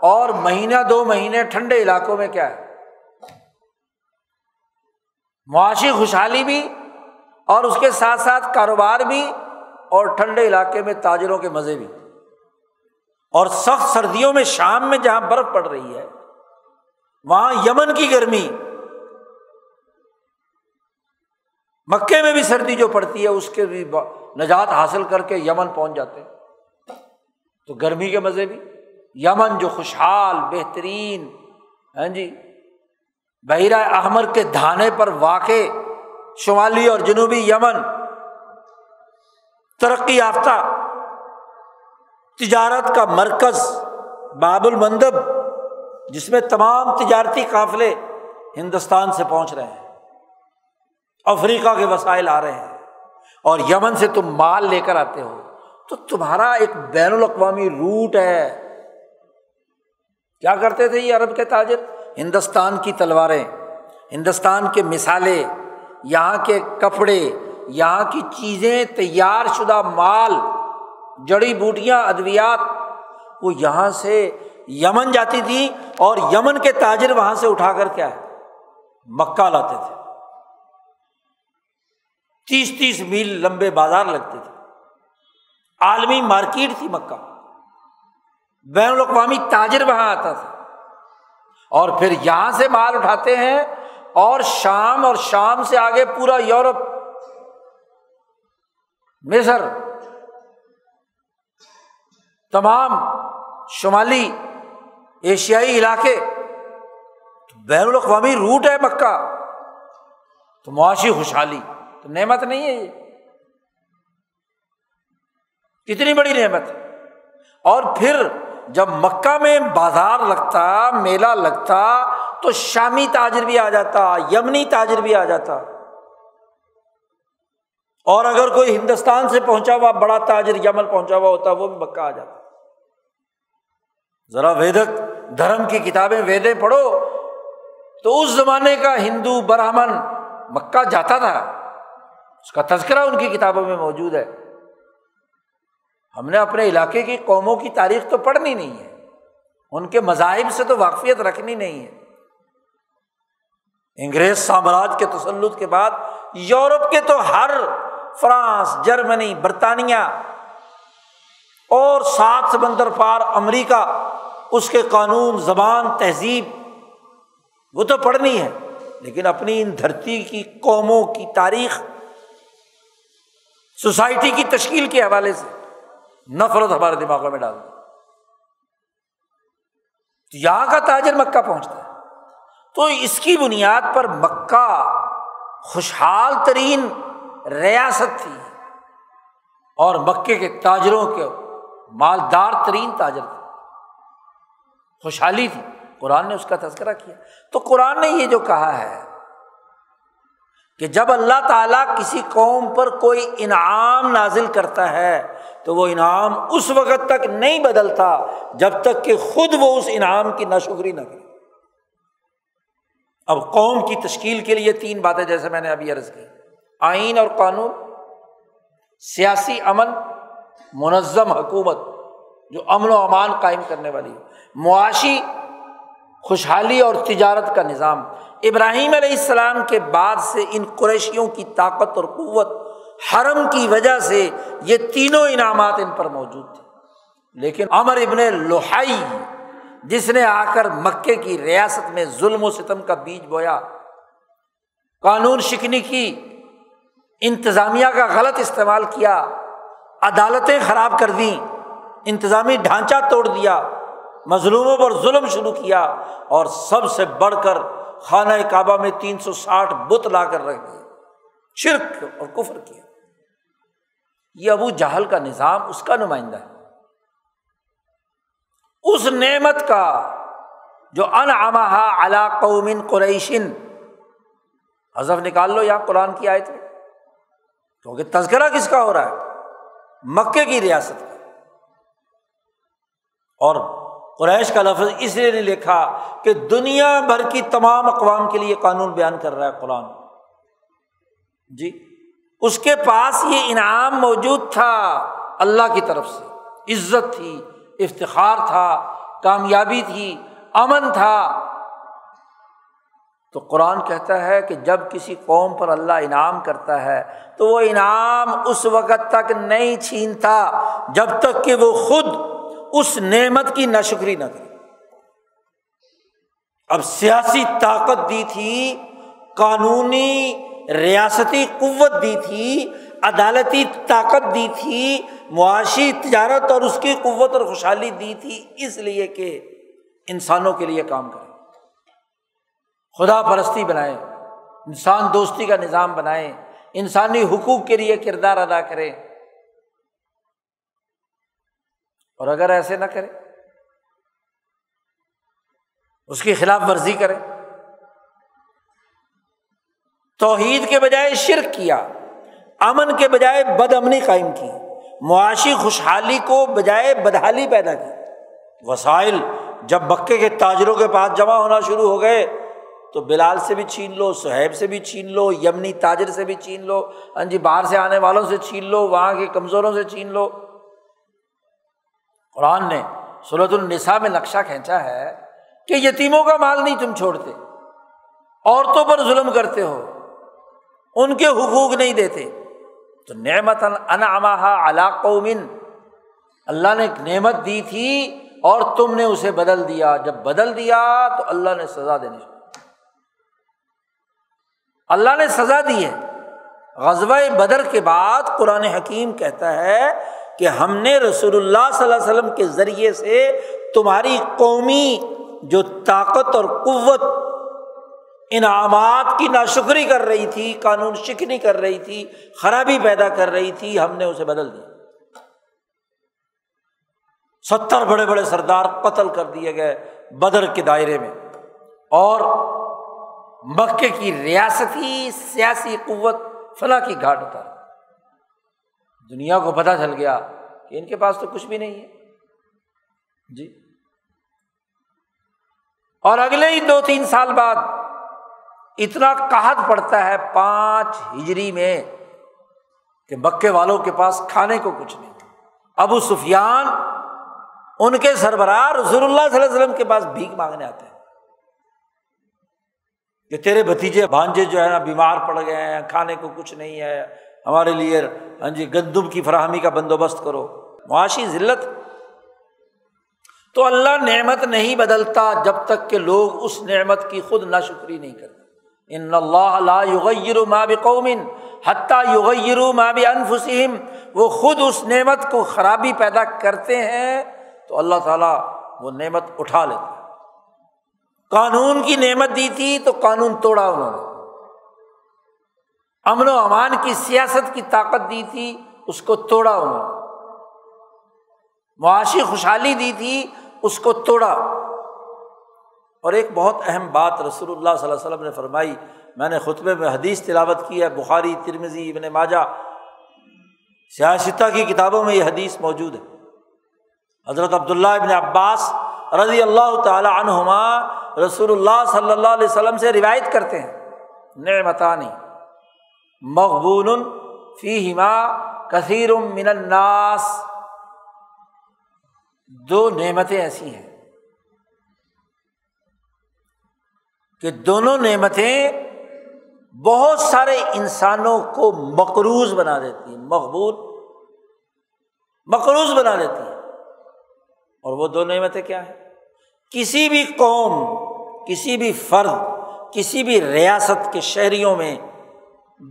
اور مہینہ دو مہینے ٹھنڈے علاقوں میں کیا ہے؟ معاشی خوشحالی بھی، اور اس کے ساتھ ساتھ کاروبار بھی، اور ٹھنڈے علاقے میں تاجروں کے مزے بھی۔ اور سخت سردیوں میں شام میں جہاں برف پڑ رہی ہے، وہاں یمن کی گرمی، مکے میں بھی سردی جو پڑتی ہے اس کے بھی نجات حاصل کر کے یمن پہنچ جاتے ہیں۔ تو گرمی کے مزے بھی، یمن جو خوشحال بہترین، بحیرہ احمر کے دھانے پر واقع شمالی اور جنوبی یمن، ترقی یافتہ تجارت کا مرکز، باب المندب، جس میں تمام تجارتی قافلے ہندوستان سے پہنچ رہے ہیں، افریقہ کے وسائل آ رہے ہیں، اور یمن سے تم مال لے کر آتے ہو، تو تمہارا ایک بین الاقوامی روٹ ہے۔ کیا کرتے تھے یہ عرب کے تاجر؟ ہندوستان کی تلواریں، ہندوستان کے مثالیں، یہاں کے کپڑے، یہاں کی چیزیں، تیار شدہ مال، جڑی بوٹیاں، ادویات، وہ یہاں سے یمن جاتی تھی، اور یمن کے تاجر وہاں سے اٹھا کر کیا ہے؟ مکہ لاتے تھے۔ 30 میل لمبے بازار لگتے تھے، عالمی مارکیٹ تھی مکہ، بین الاقوامی تاجر وہاں آتا تھا، اور پھر یہاں سے مال اٹھاتے ہیں، اور شام سے آگے پورا یورپ، مصر، تمام شمالی ایشیائی علاقے، بین الاقوامی روٹ ہے مکہ۔ تو معاشی خوشحالی تو نعمت نہیں ہے یہ؟ کتنی بڑی نعمت ہے۔ اور پھر جب مکہ میں بازار لگتا، میلہ لگتا، تو شامی تاجر بھی آ جاتا، یمنی تاجر بھی آ جاتا، اور اگر کوئی ہندوستان سے پہنچا ہوا بڑا تاجر یمن پہنچا ہوا ہوتا وہ بھی مکہ آ جاتا۔ ذرا ویدک دھرم کی کتابیں ویدیں پڑھو تو اس زمانے کا ہندو برہمن مکہ جاتا تھا، اس کا تذکرہ ان کی کتابوں میں موجود ہے۔ ہم نے اپنے علاقے کی قوموں کی تاریخ تو پڑھنی نہیں ہے، ان کے مذاہب سے تو واقفیت رکھنی نہیں ہے۔ انگریز سامراج کے تسلط کے بعد یورپ کے تو ہر فرانس، جرمنی، برطانیہ اور 7 سمندر پار امریکہ، اس کے قانون، زبان، تہذیب وہ تو پڑھنی ہے، لیکن اپنی ان دھرتی کی قوموں کی تاریخ، سوسائٹی کی تشکیل کے حوالے سے نفرت ہمارے دماغوں میں ڈال دی۔ تو یہاں کا تاجر مکہ پہنچتا ہے تو اس کی بنیاد پر مکہ خوشحال ترین ریاست تھی اور مکے کے تاجروں کے مالدار ترین تاجر تھے، خوشحالی تھی۔ قرآن نے اس کا تذکرہ کیا۔ تو قرآن نے یہ جو کہا ہے کہ جب اللہ تعالیٰ کسی قوم پر کوئی انعام نازل کرتا ہے تو وہ انعام اس وقت تک نہیں بدلتا جب تک کہ خود وہ اس انعام کی ناشکری نہ کرے۔ اب قوم کی تشکیل کے لیے 3 باتیں جیسے میں نے ابھی عرض کی: آئین اور قانون، سیاسی امن، منظم حکومت جو امن و امان قائم کرنے والی ہے، معاشی خوشحالی اور تجارت کا نظام۔ ابراہیم علیہ السلام کے بعد سے ان قریشیوں کی طاقت اور قوت، حرم کی وجہ سے یہ تینوں انعامات ان پر موجود تھے، لیکن عمر ابن لحی جس نے آ کر مکے کی ریاست میں ظلم و ستم کا بیج بویا، قانون شکنی کی، انتظامیہ کا غلط استعمال کیا، عدالتیں خراب کر دیں، انتظامی ڈھانچہ توڑ دیا، مظلوموں پر ظلم شروع کیا، اور سب سے بڑھ کر خانہ کعبہ میں 360 بت لا کر رکھ دیے، شرک اور کفر کیا۔ یہ ابو جہل کا نظام اس کا نمائندہ ہے، اس نعمت کا جو انعمہا علی قوم قریش، حذف نکال لو یہاں قرآن کی آیت میں، کیونکہ تذکرہ کس کا ہو رہا ہے؟ مکے کی ریاست کا۔ اور قریش کا لفظ اس لیے نہیں لکھا کہ دنیا بھر کی تمام اقوام کے لیے قانون بیان کر رہا ہے قرآن، جی اس کے پاس یہ انعام موجود تھا اللہ کی طرف سے، عزت تھی، افتخار تھا، کامیابی تھی، امن تھا۔ تو قرآن کہتا ہے کہ جب کسی قوم پر اللہ انعام کرتا ہے تو وہ انعام اس وقت تک نہیں چھینتا جب تک کہ وہ خود اس نعمت کی ناشکری نہ کرے۔ اب سیاسی طاقت دی تھی، قانونی ریاستی قوت دی تھی، عدالتی طاقت دی تھی، معاشی تجارت اور اس کی قوت اور خوشحالی دی تھی، اس لیے کہ انسانوں کے لیے کام کرے، خدا پرستی بنائے، انسان دوستی کا نظام بنائے، انسانی حقوق کے لیے کردار ادا کرے۔ اور اگر ایسے نہ کرے، اس کی خلاف ورزی کرے، توحید کے بجائے شرک کیا، امن کے بجائے بد امنی قائم کی، معاشی خوشحالی کو بجائے بدحالی پیدا کی، وسائل جب مکے کے تاجروں کے پاس جمع ہونا شروع ہو گئے تو بلال سے بھی چھین لو، صہیب سے بھی چھین لو، یمنی تاجر سے بھی چھین لو، جی باہر سے آنے والوں سے چھین لو، وہاں کے کمزوروں سے چھین لو۔ قرآن نے سورۃ النساء میں نقشہ کھینچا ہے کہ یتیموں کا مال نہیں تم چھوڑتے، عورتوں پر ظلم کرتے ہو، ان کے حقوق نہیں دیتے، تو نعمت انعمہا علی قوم، اللہ نے ایک نعمت دی تھی اور تم نے اسے بدل دیا، جب بدل دیا تو اللہ نے سزا دینی شروع، اللہ نے سزا دی ہے۔ غزوہ بدر کے بعد قرآن حکیم کہتا ہے کہ ہم نے رسول اللہ صلی اللہ علیہ وسلم کے ذریعے سے تمہاری قومی جو طاقت اور قوت انعامات کی ناشکری کر رہی تھی، قانون شکنی کر رہی تھی، خرابی پیدا کر رہی تھی، ہم نے اسے بدل دیا۔ 70 بڑے بڑے سردار قتل کر دیے گئے بدر کے دائرے میں، اور مکے کی ریاستی سیاسی قوت فلاں کی گھاٹ اتار. دنیا کو پتہ چل گیا کہ ان کے پاس تو کچھ بھی نہیں ہے جی. اور اگلے ہی 2-3 سال بعد اتنا قحط پڑتا ہے 5 ہجری میں کہ مکے والوں کے پاس کھانے کو کچھ نہیں. ابو سفیان ان کے سربراہ رسول اللہ صلی اللہ علیہ وسلم کے پاس بھیک مانگنے آتے ہیں کہ تیرے بھتیجے بھانجے جو ہے نا بیمار پڑ گئے ہیں، کھانے کو کچھ نہیں ہے، ہمارے لیے گندم کی فراہمی کا بندوبست کرو. معاشی ذلت. تو اللہ نعمت نہیں بدلتا جب تک کہ لوگ اس نعمت کی خود ناشکری نہیں کرتے. ان اللہ لا یغیر ما بقوم حتی یغیروا ما بانفسہم. وہ خود اس نعمت کو خرابی پیدا کرتے ہیں تو اللہ تعالیٰ وہ نعمت اٹھا لیتا ہے. قانون کی نعمت دی تھی تو قانون توڑا انہوں نے. امن و امان کی سیاست کی طاقت دی تھی اس کو توڑا انہوں نے. معاشی خوشحالی دی تھی اس کو توڑا. اور ایک بہت اہم بات رسول اللہ صلی اللہ علیہ وسلم نے فرمائی، میں نے خطبے میں حدیث تلاوت کی ہے، بخاری، ترمذی، ابن ماجہ، سیاہ ستہ کی کتابوں میں یہ حدیث موجود ہے. حضرت عبداللہ ابن عباس رضی اللہ تعالی عنہما رسول اللہ صلی اللہ علیہ وسلم سے روایت کرتے ہیں، نعمتان مغبون فیہما کثیر من الناس. 2 نعمتیں ایسی ہیں کہ دونوں نعمتیں بہت سارے انسانوں کو مقروض بنا دیتی ہیں. مقروض بنا دیتی ہیں. اور وہ 2 نعمتیں کیا ہیں؟ کسی بھی قوم، کسی بھی فرد، کسی بھی ریاست کے شہریوں میں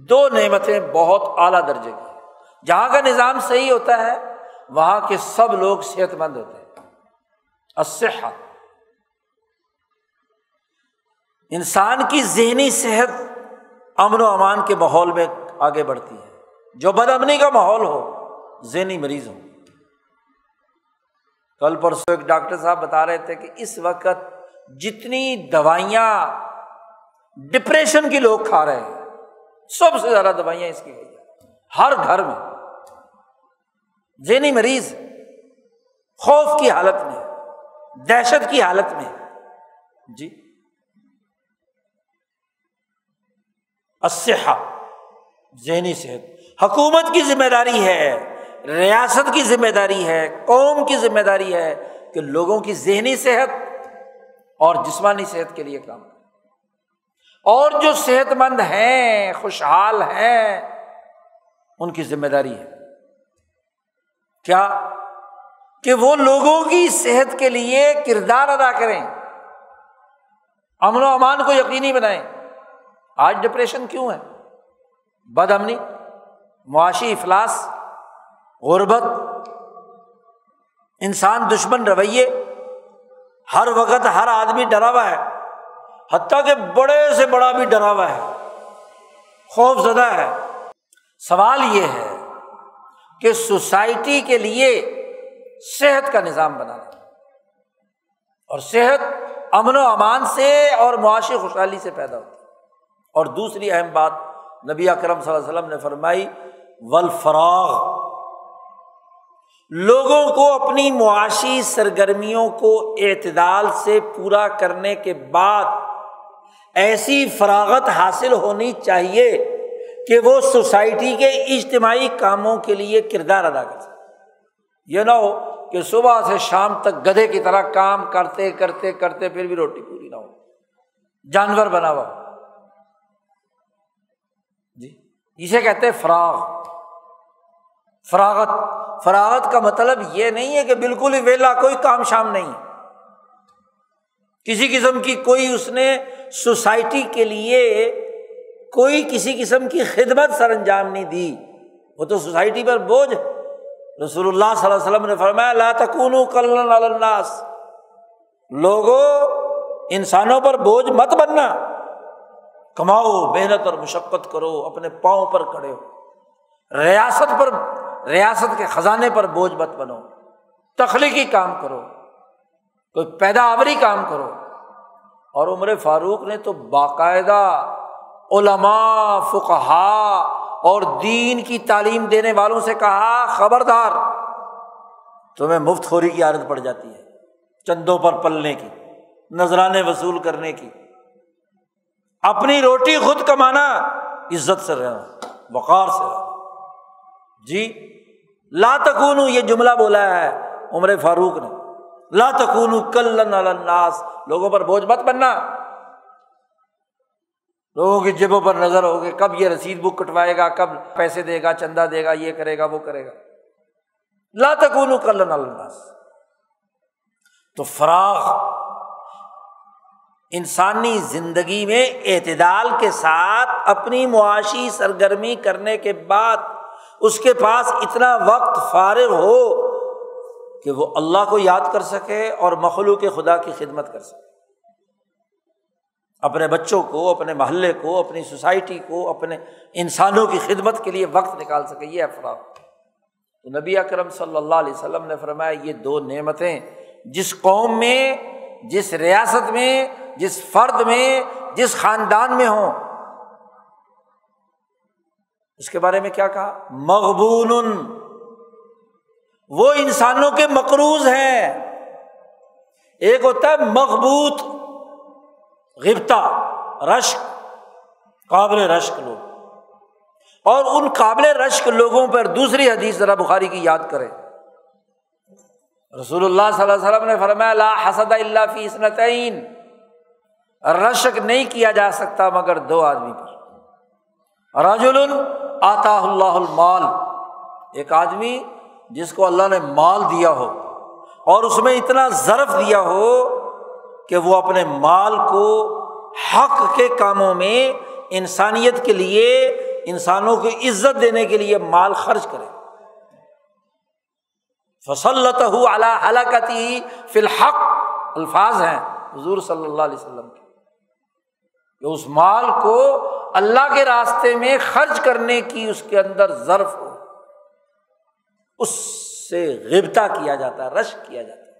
2 نعمتیں بہت اعلیٰ درجے کی. جہاں کا نظام صحیح ہوتا ہے وہاں کے سب لوگ صحت مند ہوتے ہیں. الصحہ، انسان کی ذہنی صحت امن و امان کے ماحول میں آگے بڑھتی ہے. جو بد امنی کا ماحول ہو ذہنی مریض ہو. کل پرسوں ایک ڈاکٹر صاحب بتا رہے تھے کہ اس وقت جتنی دوائیاں ڈپریشن کی لوگ کھا رہے ہیں، سب سے زیادہ دوائیاں اس کی گئی ہیں. ہر گھر میں ذہنی مریض، خوف کی حالت میں، دہشت کی حالت میں جی. الصحہ، ذہنی صحت حکومت کی ذمہ داری ہے، ریاست کی ذمہ داری ہے، قوم کی ذمہ داری ہے کہ لوگوں کی ذہنی صحت اور جسمانی صحت کے لیے کام کرے. اور جو صحت مند ہیں، خوشحال ہیں، ان کی ذمہ داری ہے کیا؟ کہ وہ لوگوں کی صحت کے لیے کردار ادا کریں، امن و امان کو یقینی بنائیں. آج ڈپریشن کیوں ہے؟ بد امنی، معاشی افلاس، غربت، انسان دشمن رویے. ہر وقت ہر آدمی ڈرا ہوا ہے، حتیٰ کہ بڑے سے بڑا بھی ڈرا ہوا ہے، خوف زدہ ہے. سوال یہ ہے کہ سوسائٹی کے لیے صحت کا نظام بنانا، اور صحت امن و امان سے اور معاشی خوشحالی سے پیدا ہوتی ہے. اور دوسری اہم بات نبی اکرم صلی اللہ علیہ وسلم نے فرمائی، والفراغ، لوگوں کو اپنی معاشی سرگرمیوں کو اعتدال سے پورا کرنے کے بعد ایسی فراغت حاصل ہونی چاہیے کہ وہ سوسائٹی کے اجتماعی کاموں کے لیے کردار ادا کر سکے. یہ نہ ہو کہ صبح سے شام تک گدھے کی طرح کام کرتے کرتے کرتے پھر بھی روٹی پوری نہ ہو، جانور بنا ہوا جی. اسے کہتے ہیں فراغت کا مطلب یہ نہیں ہے کہ بالکل ہی ویلا، کوئی کام شام نہیں، کسی قسم کی کوئی اس نے سوسائٹی کے لیے کوئی کسی قسم کی خدمت سر انجام نہیں دی، وہ تو سوسائٹی پر بوجھ ہے. رسول اللہ صلی اللہ علیہ وسلم نے فرمایا لا تکونوا کلًا علی الناس، لوگوں انسانوں پر بوجھ مت بننا، کماؤ، محنت اور مشقت کرو، اپنے پاؤں پر کھڑے ہو. ریاست کے خزانے پر بوجھ مت بنو، تخلیقی کام کرو، کوئی پیداواری کام کرو. اور عمر فاروق نے تو باقاعدہ علماء، فقہاء اور دین کی تعلیم دینے والوں سے کہا خبردار، تمہیں مفت خوری کی عادت پڑ جاتی ہے، چندوں پر پلنے کی، نذرانے وصول کرنے کی، اپنی روٹی خود کمانا، عزت سے رہنا، وقار سے رہنا۔ جی لا تکونوا، یہ جملہ بولا ہے عمر فاروق نے، لا تکونوا کلًا علی الناس، لوگوں پر بوجھ مت بننا، لوگوں کی جیبوں پر نظر ہوگی، کب یہ رسید بک کٹوائے گا، کب پیسے دے گا، چندہ دے گا، یہ کرے گا وہ کرے گا، لا تکونوا کلًا علی الناس۔ تو فراغ انسانی زندگی میں اعتدال کے ساتھ اپنی معاشی سرگرمی کرنے کے بعد اس کے پاس اتنا وقت فارغ ہو کہ وہ اللہ کو یاد کر سکے اور مخلوق خدا کی خدمت کر سکے، اپنے بچوں کو، اپنے محلے کو، اپنی سوسائٹی کو، اپنے انسانوں کی خدمت کے لیے وقت نکال سکے، یہ افراد۔ تو نبی اکرم صلی اللہ علیہ وسلم نے فرمایا یہ دو نعمتیں جس قوم میں، جس ریاست میں، جس فرد میں، جس خاندان میں ہوں، اس کے بارے میں کیا کہا؟ مغبون، وہ انسانوں کے مقروض ہیں۔ ایک ہوتا ہے مغبوط، غبطہ، رشک، قابل رشک لوگ، اور ان قابل رشک لوگوں پر دوسری حدیث ذرا بخاری کی یاد کریں، رسول اللہ صلی اللہ علیہ وسلم نے فرمایا لا حسد الا فی اثنتین، رشک نہیں کیا جا سکتا مگر دو آدمی پر، رجل آتاہ اللہ المال، ایک آدمی جس کو اللہ نے مال دیا ہو اور اس میں اتنا ظرف دیا ہو کہ وہ اپنے مال کو حق کے کاموں میں، انسانیت کے لیے، انسانوں کو عزت دینے کے لیے مال خرچ کرے، فسلطہ علی ہلاکتہ فی الحق، الفاظ ہیں حضور صلی اللہ علیہ وسلم کے، کہ اس مال کو اللہ کے راستے میں خرچ کرنے کی اس کے اندر ظرف ہو، اس سے غبطہ کیا جاتا ہے، رشک کیا جاتا ہے،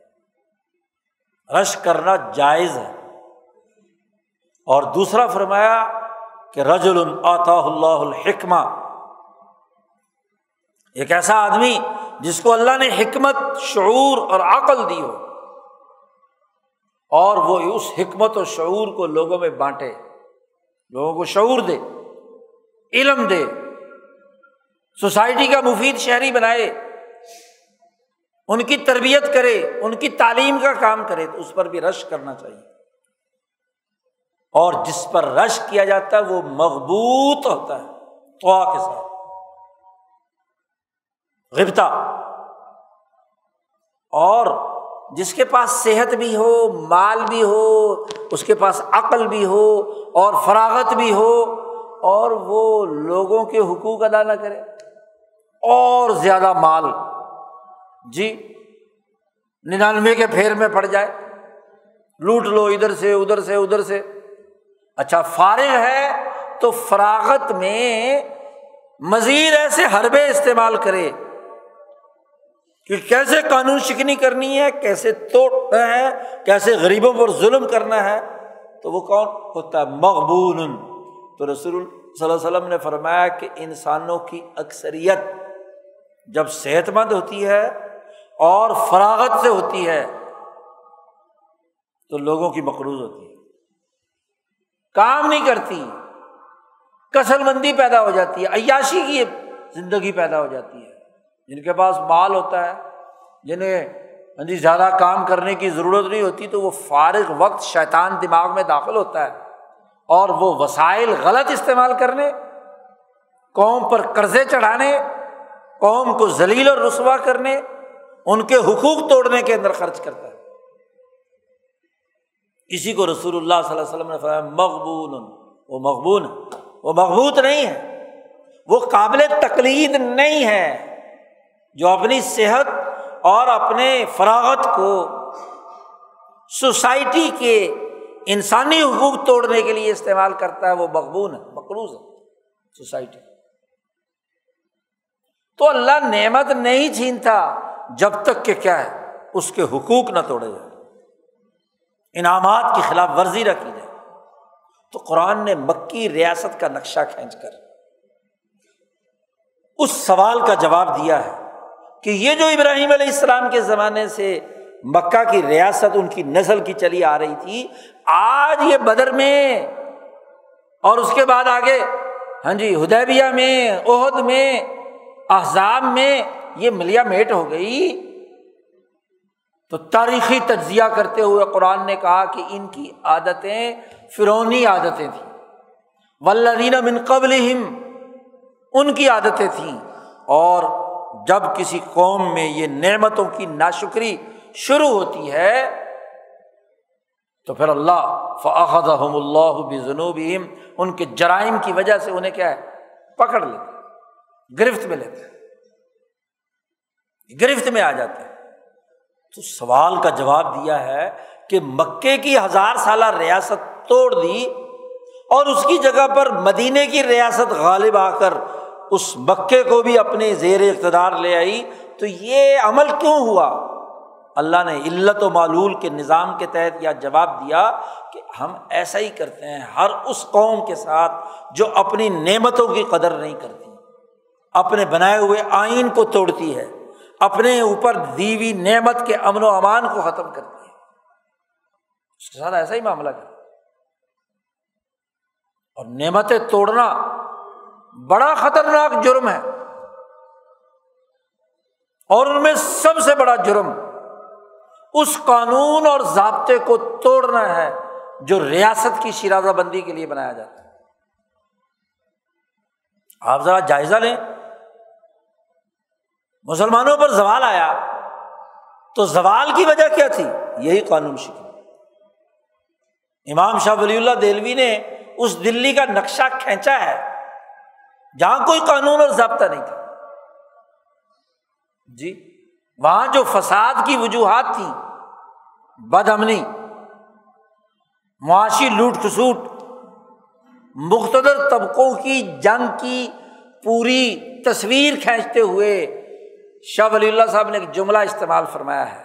رشک کرنا جائز ہے۔ اور دوسرا فرمایا کہ رجل آتاہ اللہ الحکمہ، ایک ایسا آدمی جس کو اللہ نے حکمت، شعور اور عقل دی ہو، اور وہ اس حکمت و شعور کو لوگوں میں بانٹے، لوگوں کو شعور دے، علم دے، سوسائٹی کا مفید شہری بنائے، ان کی تربیت کرے، ان کی تعلیم کا کام کرے، تو اس پر بھی رشک کرنا چاہیے۔ اور جس پر رشک کیا جاتا ہے وہ مغبوط ہوتا ہے، طوا کے ساتھ، غبطہ۔ اور جس کے پاس صحت بھی ہو، مال بھی ہو، اس کے پاس عقل بھی ہو اور فراغت بھی ہو، اور وہ لوگوں کے حقوق ادا نہ کرے، اور زیادہ مال، جی 99 کے پھیر میں پڑ جائے، لوٹ لو ادھر سے ادھر سے ادھر سے۔ اچھا فارغ ہے تو فراغت میں مزید ایسے حربے استعمال کرے کہ کیسے قانون شکنی کرنی ہے، کیسے توڑنا ہے، کیسے غریبوں پر ظلم کرنا ہے، تو وہ کون ہوتا ہے؟ مغبون۔ تو رسول صلی اللہ علیہ وسلم نے فرمایا کہ انسانوں کی اکثریت جب صحت مند ہوتی ہے اور فراغت سے ہوتی ہے تو لوگوں کی مقروض ہوتی ہے، کام نہیں کرتی، کسل مندی پیدا ہو جاتی ہے، عیاشی کی زندگی پیدا ہو جاتی ہے۔ جن کے پاس مال ہوتا ہے، جنہیں زیادہ کام کرنے کی ضرورت نہیں ہوتی، تو وہ فارغ وقت شیطان دماغ میں داخل ہوتا ہے اور وہ وسائل غلط استعمال کرنے، قوم پر قرضے چڑھانے، قوم کو ذلیل اور رسوا کرنے، ان کے حقوق توڑنے کے اندر خرچ کرتا ہے۔ اسی کو رسول اللہ صلی اللہ علیہ وسلم نے فرمایا مغبون، وہ مغبون ہے، وہ مغبوط نہیں ہے، وہ قابل تقلید نہیں ہے، جو اپنی صحت اور اپنے فراغت کو سوسائٹی کے انسانی حقوق توڑنے کے لیے استعمال کرتا ہے، وہ مغبون ہے، مقروض ہے سوسائٹی۔ تو اللہ نعمت نہیں چھینتا جب تک کہ کیا ہے، اس کے حقوق نہ توڑے جائے۔ انعامات کی خلاف ورزی نہ کی جائے۔ تو قرآن نے مکی ریاست کا نقشہ کھینچ کر اس سوال کا جواب دیا ہے کہ یہ جو ابراہیم علیہ السلام کے زمانے سے مکہ کی ریاست ان کی نسل کی چلی آ رہی تھی، آج یہ بدر میں اور اس کے بعد آگے حدیبیہ میں، احد میں، احزاب میں یہ ملیا میٹ ہو گئی۔ تو تاریخی تجزیہ کرتے ہوئے قرآن نے کہا کہ ان کی عادتیں فرعونی عادتیں تھیں، والذین من قبلہم ان کی عادتیں تھیں، اور جب کسی قوم میں یہ نعمتوں کی ناشکری شروع ہوتی ہے تو پھر اللہ فأخذہم اللہ بذنوبہم، ان کے جرائم کی وجہ سے انہیں کیا ہے، پکڑ لیتے، گرفت میں لیتے، گرفت میں آ جاتے ہیں۔ تو سوال کا جواب دیا ہے کہ مکے کی 1000 سالہ ریاست توڑ دی اور اس کی جگہ پر مدینے کی ریاست غالب آ کر اس مکے کو بھی اپنے زیر اقتدار لے آئی، تو یہ عمل کیوں ہوا؟ اللہ نے علت و معلول کے نظام کے تحت یہ جواب دیا کہ ہم ایسا ہی کرتے ہیں ہر اس قوم کے ساتھ جو اپنی نعمتوں کی قدر نہیں کرتی، اپنے بنائے ہوئے آئین کو توڑتی ہے، اپنے اوپر دی ہوئی نعمت کے امن و امان کو ختم کرتی ہے، اس کے ساتھ ایسا ہی معاملہ کرتی ہے۔ اور نعمتیں توڑنا بڑا خطرناک جرم ہے، اور ان میں سب سے بڑا جرم اس قانون اور ضابطے کو توڑنا ہے جو ریاست کی شیرازہ بندی کے لیے بنایا جاتا ہے۔ آپ ذرا جائزہ لیں، مسلمانوں پر زوال آیا تو زوال کی وجہ کیا تھی؟ یہی قانون شکنی۔ امام شاہ ولی اللہ دہلوی نے اس دلی کا نقشہ کھینچا ہے جہاں کوئی قانون اور ضابطہ نہیں تھا، وہاں جو فساد کی وجوہات تھیں، بد امنی، معاشی لوٹ کھسوٹ، مقتدر طبقوں کی جنگ کی پوری تصویر کھینچتے ہوئے شاہ ولی اللہ صاحب نے ایک جملہ استعمال فرمایا ہے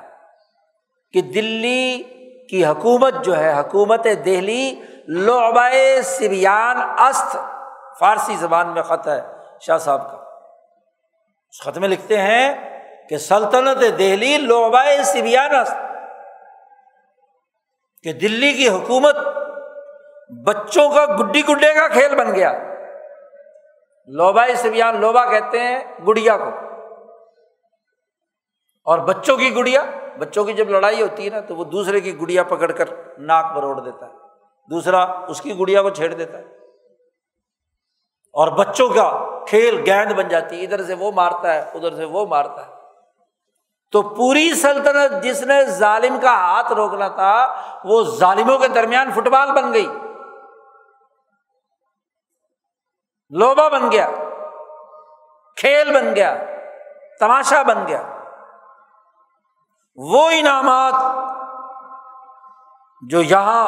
کہ دلی کی حکومت جو ہے، حکومت دہلی لعبہ صبیان است، فارسی زبان میں خط ہے شاہ صاحب کا، اس خط میں لکھتے ہیں کہ سلطنت دہلی لعبہ صبیان است، کہ دلی کی حکومت بچوں کا گڈی گڈے کا کھیل بن گیا۔ لعبہ صبیان، لعبہ کہتے ہیں گڑیا کو، اور بچوں کی گڑیا، بچوں کی جب لڑائی ہوتی ہے نا تو وہ دوسرے کی گڑیا پکڑ کر ناک مروڑ دیتا ہے، دوسرا اس کی گڑیا کو چھیڑ دیتا ہے، اور بچوں کا کھیل گیند بن جاتی ہے، ادھر سے وہ مارتا ہے ادھر سے وہ مارتا ہے۔ تو پوری سلطنت جس نے ظالم کا ہاتھ روکنا تھا وہ ظالموں کے درمیان فٹ بال بن گئی، لوبا بن گیا، کھیل بن گیا، تماشا بن گیا۔ وہ انعامات جو یہاں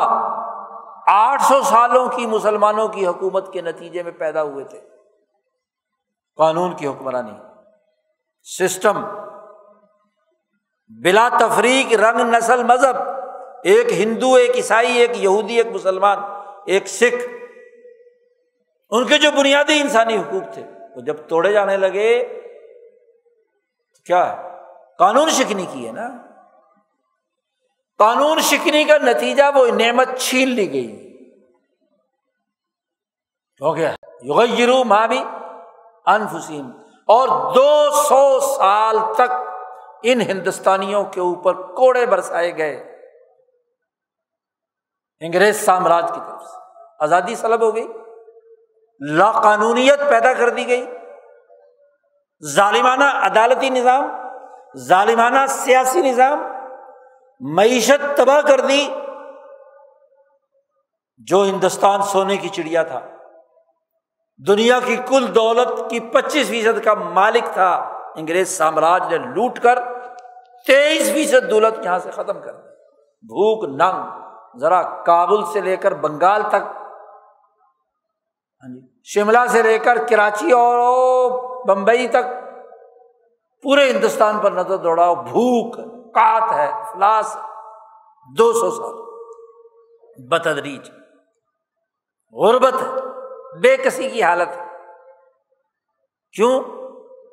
800 سالوں کی مسلمانوں کی حکومت کے نتیجے میں پیدا ہوئے تھے، قانون کی حکمرانی، سسٹم بلا تفریق، رنگ، نسل، مذہب، ایک ہندو، ایک عیسائی، ایک یہودی، ایک مسلمان، ایک سکھ، ان کے جو بنیادی انسانی حقوق تھے وہ جب توڑے جانے لگے تو کیا ہے؟ قانون شکنی کی ہے نا۔ قانون شکنی کا نتیجہ وہ نعمت چھین لی گئی، ہو گیا یغیروا ما بانفسہم، اور 200 سال تک ان ہندوستانیوں کے اوپر کوڑے برسائے گئے انگریز سامراج کی طرف سے، آزادی سلب ہو گئی، لا قانونیت پیدا کر دی گئی، ظالمانہ عدالتی نظام، ظالمانہ سیاسی نظام، معیشت تباہ کر دی۔ جو ہندوستان سونے کی چڑیا تھا، دنیا کی کل دولت کی 25% کا مالک تھا، انگریز سامراج نے لوٹ کر 23% دولت یہاں سے ختم کر دی۔ بھوک ننگ، ذرا کابل سے لے کر بنگال تک، شملہ سے لے کر کراچی اور بمبئی تک، پورے ہندوستان پر نظر دوڑاؤ، بھوک، قحط ہے، افلاس، 200 سال بتدریج غربت ہے، بے کسی کی حالت ہے۔ کیوں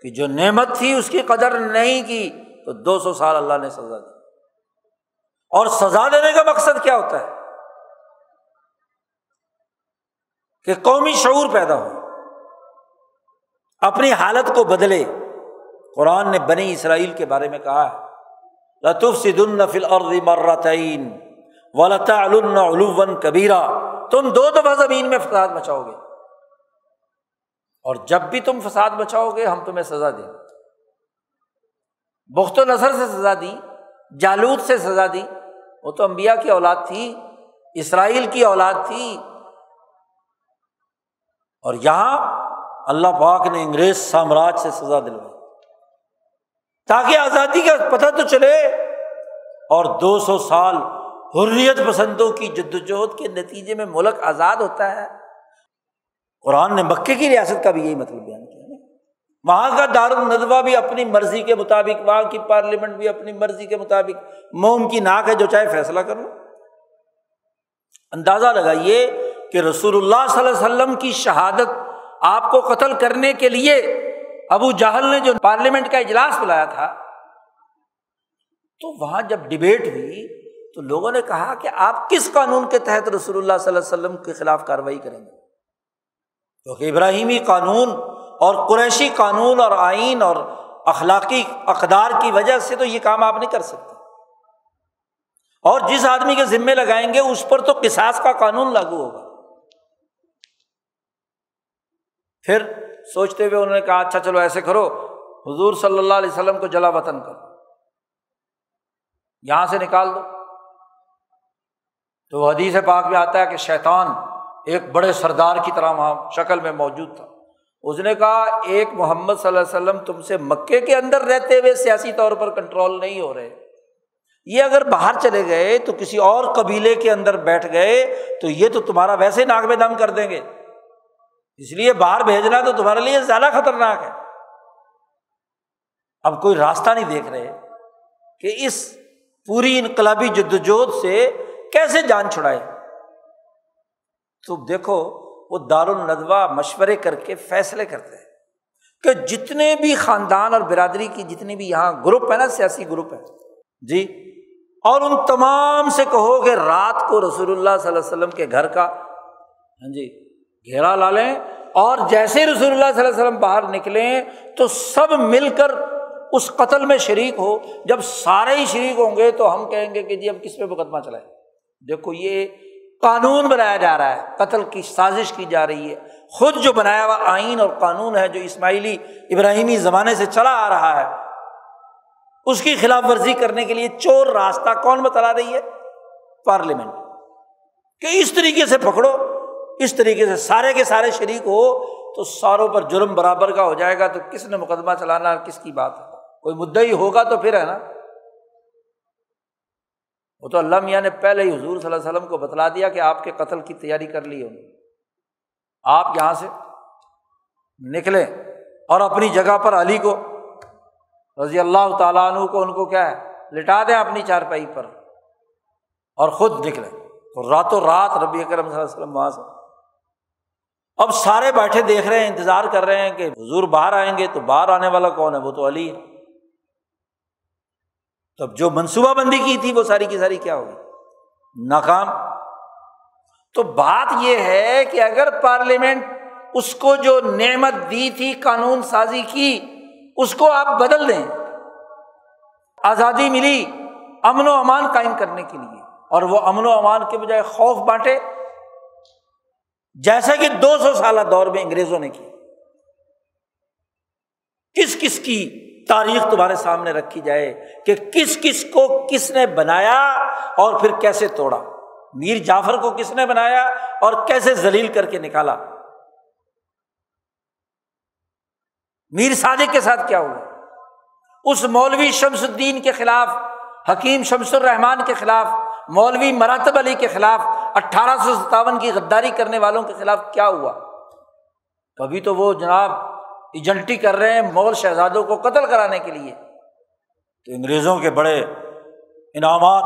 کہ جو نعمت تھی اس کی قدر نہیں کی تو 200 سال اللہ نے سزا دی۔ اور سزا دینے کا مقصد کیا ہوتا ہے؟ کہ قومی شعور پیدا ہو، اپنی حالت کو بدلے۔ قرآن نے بنی اسرائیل کے بارے میں کہا ہے لَتُفْسِدُنَّ فِي الْأَرْضِ مَرَّتَيْنِ وَلَتَعْلُنَّ عُلُوًّا كَبِيرًا، تم 2 دفعہ زمین میں فساد مچاؤ گے، اور جب بھی تم فساد مچاؤ گے ہم تمہیں سزا دیں گے۔ بخت و نصر سے سزا دی، جالوت سے سزا دی، وہ تو انبیاء کی اولاد تھی، اسرائیل کی اولاد تھی۔ اور یہاں اللہ پاک نے انگریز سامراج سے سزا دلوائی تاکہ آزادی کا پتہ تو چلے، اور 200 سال حریت پسندوں کی جدوجہد کے نتیجے میں ملک آزاد ہوتا ہے۔ قرآن نے مکے کی ریاست کا بھی یہی مطلب بیان کیا نا، وہاں کا دارالندوہ بھی اپنی مرضی کے مطابق، وہاں کی پارلیمنٹ بھی اپنی مرضی کے مطابق، موم کی ناک ہے جو چاہے فیصلہ کر لو۔ اندازہ لگائیے کہ رسول اللہ صلی اللہ علیہ وسلم کی شہادت، آپ کو قتل کرنے کے لیے ابو جہل نے جو پارلیمنٹ کا اجلاس بلایا تھا، تو وہاں جب ڈیبیٹ ہوئی تو لوگوں نے کہا کہ آپ کس قانون کے تحت رسول اللہ صلی اللہ علیہ وسلم کے خلاف کارروائی کریں گے؟ کیونکہ ابراہیمی قانون اور قریشی قانون اور آئین اور اخلاقی اقدار کی وجہ سے تو یہ کام آپ نہیں کر سکتے، اور جس آدمی کے ذمے لگائیں گے اس پر تو قصاص کا قانون لاگو ہوگا۔ پھر سوچتے ہوئے انہوں نے کہا اچھا چلو ایسے کرو، حضور صلی اللہ علیہ وسلم کو جلا وطن کرو، یہاں سے نکال دو۔ تو حدیث پاک میں آتا ہے کہ شیطان ایک بڑے سردار کی طرح وہاں شکل میں موجود تھا، اس نے کہا ایک محمد صلی اللہ علیہ وسلم تم سے مکے کے اندر رہتے ہوئے سیاسی طور پر کنٹرول نہیں ہو رہے، یہ اگر باہر چلے گئے تو کسی اور قبیلے کے اندر بیٹھ گئے تو یہ تو تمہارا ویسے ناک میں دم کر دیں گے، اس لیے باہر بھیجنا تو تمہارے لیے زیادہ خطرناک ہے۔ اب کوئی راستہ نہیں دیکھ رہے کہ اس پوری انقلابی جدوجہد سے کیسے جان چھڑائے۔ تو دیکھو وہ دارالندوہ مشورے کر کے فیصلے کرتے ہیں کہ جتنے بھی خاندان اور برادری کی جتنے بھی یہاں گروپ ہے نا، سیاسی گروپ ہے جی، اور ان تمام سے کہو کہ رات کو رسول اللہ صلی اللہ علیہ وسلم کے گھر کا گھیرا لا لیں، اور جیسے رسول اللہ صلی اللہ علیہ وسلم باہر نکلیں تو سب مل کر اس قتل میں شریک ہو۔ جب سارے ہی شریک ہوں گے تو ہم کہیں گے کہ جی ہم کس پہ مقدمہ چلائیں۔ دیکھو یہ قانون بنایا جا رہا ہے، قتل کی سازش کی جا رہی ہے، خود جو بنایا ہوا آئین اور قانون ہے جو اسماعیلی ابراہیمی زمانے سے چلا آ رہا ہے، اس کی خلاف ورزی کرنے کے لیے چور راستہ کون بتلا رہی ہے؟ پارلیمنٹ، کہ اس طریقے سے پکڑو، اس طریقے سے سارے کے سارے شریک ہو تو ساروں پر جرم برابر کا ہو جائے گا، تو کس نے مقدمہ چلانا، کس کی بات ہے؟ کوئی مدعی ہوگا تو پھر ہے نا۔ وہ تو اللہ میاں نے پہلے ہی حضور صلی اللہ علیہ وسلم کو بتلا دیا کہ آپ کے قتل کی تیاری کر لی انہوں نے، آپ یہاں سے نکلیں اور اپنی جگہ پر علی کو رضی اللہ تعالیٰ عنہ کو ان کو کیا ہے لٹا دیں اپنی چارپائی پر اور خود نکلیں۔ تو راتوں رات نبی اکرم صلی اللہ علیہ وسلم وہاں سے، اب سارے بیٹھے دیکھ رہے ہیں، انتظار کر رہے ہیں کہ حضور باہر آئیں گے، تو باہر آنے والا کون ہے؟ وہ تو علی ہے۔ تب جو منصوبہ بندی کی تھی وہ ساری کی ساری کیا ہوگی؟ ناکام۔ تو بات یہ ہے کہ اگر پارلیمنٹ اس کو جو نعمت دی تھی قانون سازی کی، اس کو آپ بدل دیں، آزادی ملی امن و امان قائم کرنے کے لیے، اور وہ امن و امان کے بجائے خوف بانٹے، جیسا کہ 200 سالہ دور میں انگریزوں نے کیا۔ کس کس کی تاریخ تمہارے سامنے رکھی جائے کہ کس کس کو کس نے بنایا اور پھر کیسے توڑا۔ میر جعفر کو کس نے بنایا اور کیسے ذلیل کر کے نکالا۔ میر صادق کے ساتھ کیا ہوا، اس مولوی شمس الدین کے خلاف، حکیم شمس الرحمان کے خلاف، مولوی مراتب علی کے خلاف، 1857 کی غداری کرنے والوں کے خلاف کیا ہوا۔ کبھی تو وہ جناب ایجنٹی کر رہے ہیں مغل شہزادوں کو قتل کرانے کے لیے، تو انگریزوں کے بڑے انعامات،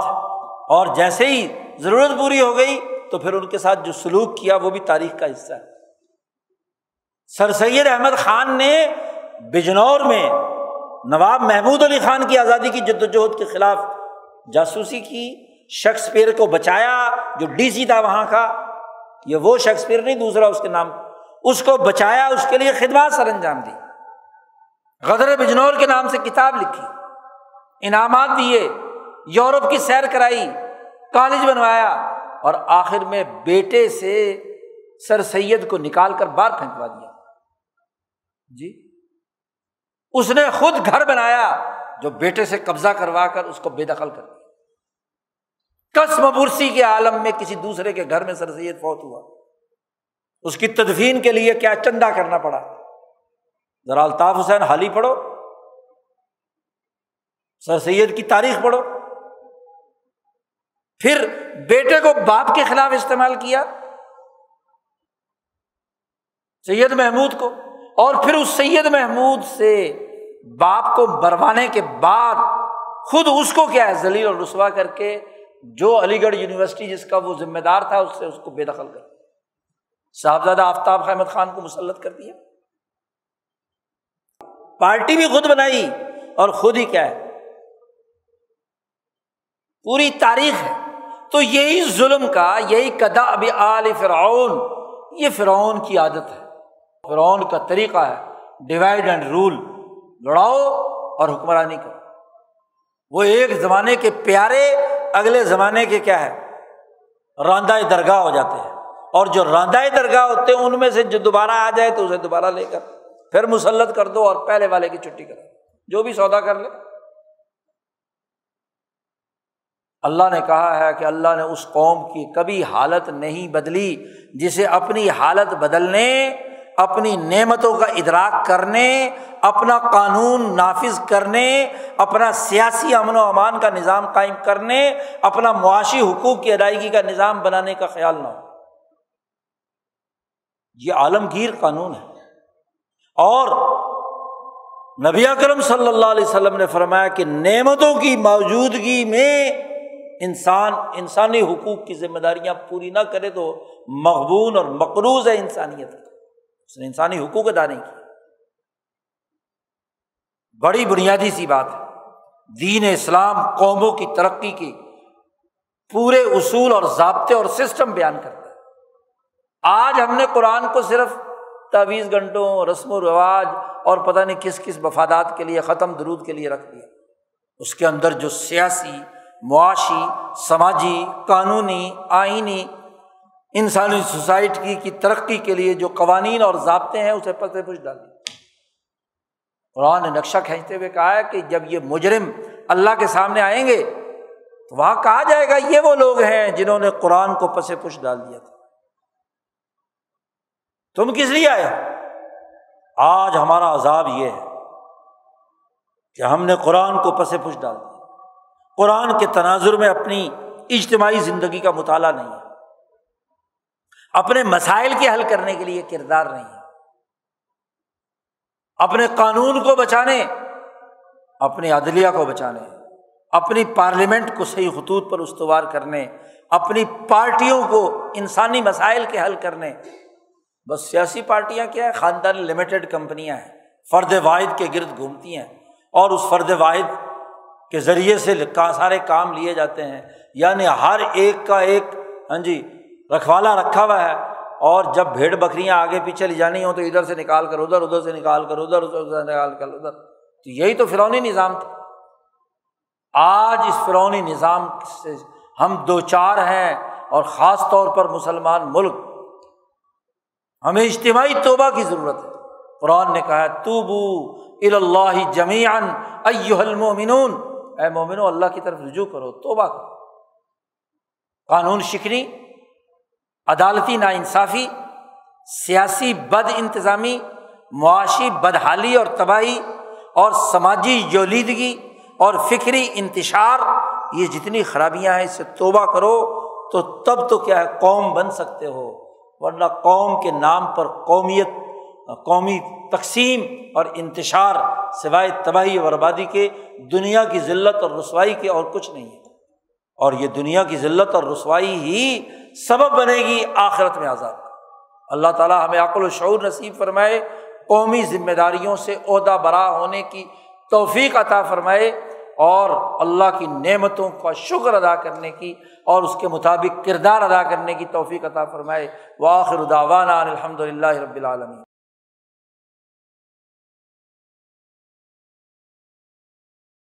اور جیسے ہی ضرورت پوری ہو گئی تو پھر ان کے ساتھ جو سلوک کیا وہ بھی تاریخ کا حصہ ہے۔ سر سید احمد خان نے بجنور میں نواب محمود علی خان کی آزادی کی جدوجہد کے خلاف جاسوسی کی، شیکسپیئر کو بچایا جو ڈی سی تھا وہاں کا، یہ وہ شیکسپیئر نہیں دوسرا اس کے نام، اس کو بچایا، اس کے لیے خدمات سر انجام دی، غدر بجنور کے نام سے کتاب لکھی، انعامات دیے، یورپ کی سیر کرائی، کالج بنوایا، اور آخر میں بیٹے سے سر سید کو نکال کر باہر پھینکوا دیا۔ جی اس نے خود گھر بنایا جو بیٹے سے قبضہ کروا کر اس کو بے دخل کر دیا۔ قسم برسی کے عالم میں کسی دوسرے کے گھر میں سر سید فوت ہوا، اس کی تدفین کے لیے کیا چندہ کرنا پڑا، ذرا الطاف حسین حالی پڑھو، سر سید کی تاریخ پڑھو۔ پھر بیٹے کو باپ کے خلاف استعمال کیا، سید محمود کو، اور پھر اس سید محمود سے باپ کو مروانے کے بعد خود اس کو کیا ہے ذلیل اور رسوا کر کے جو علی گڑھ یونیورسٹی جس کا وہ ذمہ دار تھا اس سے اس کو بے دخل کر صاحبزادہ آفتاب احمد خان کو مسلط کر دیا۔ پارٹی بھی خود بنائی اور خود ہی کیا ہے پوری تاریخ ہے۔ تو یہی ظلم کا، یہی کدأب آل فرعون، یہ فرعون کی عادت ہے، فرعون کا طریقہ ہے، ڈیوائڈ اینڈ رول، لڑاؤ اور حکمرانی کرو۔ وہ ایک زمانے کے پیارے اگلے زمانے کے کیا ہے راندہ درگاہ ہو جاتے ہیں، اور جو راندہ درگاہ ہوتے ہیں ان میں سے جو دوبارہ آ جائے تو اسے دوبارہ لے کر پھر مسلط کر دو اور پہلے والے کی چھٹی کرو، جو بھی سودا کر لے۔ اللہ نے کہا ہے کہ اللہ نے اس قوم کی کبھی حالت نہیں بدلی جسے اپنی حالت بدلنے، اپنی نعمتوں کا ادراک کرنے، اپنا قانون نافذ کرنے، اپنا سیاسی امن و امان کا نظام قائم کرنے، اپنا معاشی حقوق کی ادائیگی کا نظام بنانے کا خیال نہ ہو۔ یہ عالمگیر قانون ہے، اور نبی اکرم صلی اللہ علیہ وسلم نے فرمایا کہ نعمتوں کی موجودگی میں انسان انسانی حقوق کی ذمہ داریاں پوری نہ کرے تو مغبون اور مقروض ہے انسانیت، اس نے انسانی حقوق ادا نہیں کیے۔ بڑی بنیادی سی بات ہے، دین اسلام قوموں کی ترقی کی پورے اصول اور ضابطے اور سسٹم بیان کرتا ہے۔ آج ہم نے قرآن کو صرف 24 گھنٹوں رسم و رواج اور پتہ نہیں کس کس مفادات کے لیے ختم درود کے لیے رکھ دیا، اس کے اندر جو سیاسی، معاشی، سماجی، قانونی، آئینی، انسانی سوسائٹی کی ترقی کے لیے جو قوانین اور ضابطے ہیں اسے پسے پش ڈال دیا۔ قرآن نے نقشہ کھینچتے ہوئے کہا ہے کہ جب یہ مجرم اللہ کے سامنے آئیں گے تو وہاں کہا جائے گا یہ وہ لوگ ہیں جنہوں نے قرآن کو پسے پش ڈال دیا تھا، تم کس لیے آئے؟ آج ہمارا عذاب یہ ہے کہ ہم نے قرآن کو پسے پش ڈال دیا، قرآن کے تناظر میں اپنی اجتماعی زندگی کا مطالعہ نہیں ہے، اپنے مسائل کے حل کرنے کے لیے کردار نہیں ہے، اپنے قانون کو بچانے، اپنی عدلیہ کو بچانے، اپنی پارلیمنٹ کو صحیح خطوط پر استوار کرنے، اپنی پارٹیوں کو انسانی مسائل کے حل کرنے۔ بس سیاسی پارٹیاں کیا ہے، خاندان لمیٹڈ کمپنیاں ہیں، فرد واحد کے گرد گھومتی ہیں، اور اس فرد واحد کے ذریعے سے سارے کام لیے جاتے ہیں، یعنی ہر ایک کا ایک رکھوالا رکھا ہوا ہے، اور جب بھیڑ بکریاں آگے پیچھے لے جانی ہوں تو ادھر سے نکال کر ادھر، ادھر سے نکال کر ادھر، ادھر سے نکال کر ادھر۔ تو یہی تو فرعونی نظام تھا۔ آج اس فرعونی نظام سے ہم دوچار ہیں، اور خاص طور پر مسلمان ملک، ہمیں اجتماعی توبہ کی ضرورت ہے۔ قرآن نے کہا ہے توبو الی اللہ جمیعا ایھا المؤمنون، اے مومنو اللہ کی طرف رجوع کرو، توبہ کرو۔ قانون شکنی، عدالتی ناانصافی، سیاسی بد انتظامی، معاشی بدحالی اور تباہی، اور سماجی یولیدگی اور فکری انتشار، یہ جتنی خرابیاں ہیں اس سے توبہ کرو تو تب تو کیا ہے قوم بن سکتے ہو، ورنہ قوم کے نام پر قومیت، قومی تقسیم اور انتشار سوائے تباہی اور بربادی کے، دنیا کی ذلت اور رسوائی کے اور کچھ نہیں ہے۔ اور یہ دنیا کی ذلت اور رسوائی ہی سبب بنے گی آخرت میں عذاب کا۔ اللہ تعالیٰ ہمیں عقل و شعور نصیب فرمائے، قومی ذمہ داریوں سے عہدہ برا ہونے کی توفیق عطا فرمائے، اور اللہ کی نعمتوں کا شکر ادا کرنے کی اور اس کے مطابق کردار ادا کرنے کی توفیق عطا فرمائے۔ وآخر دعوانا ان الحمد للہ رب العالمین۔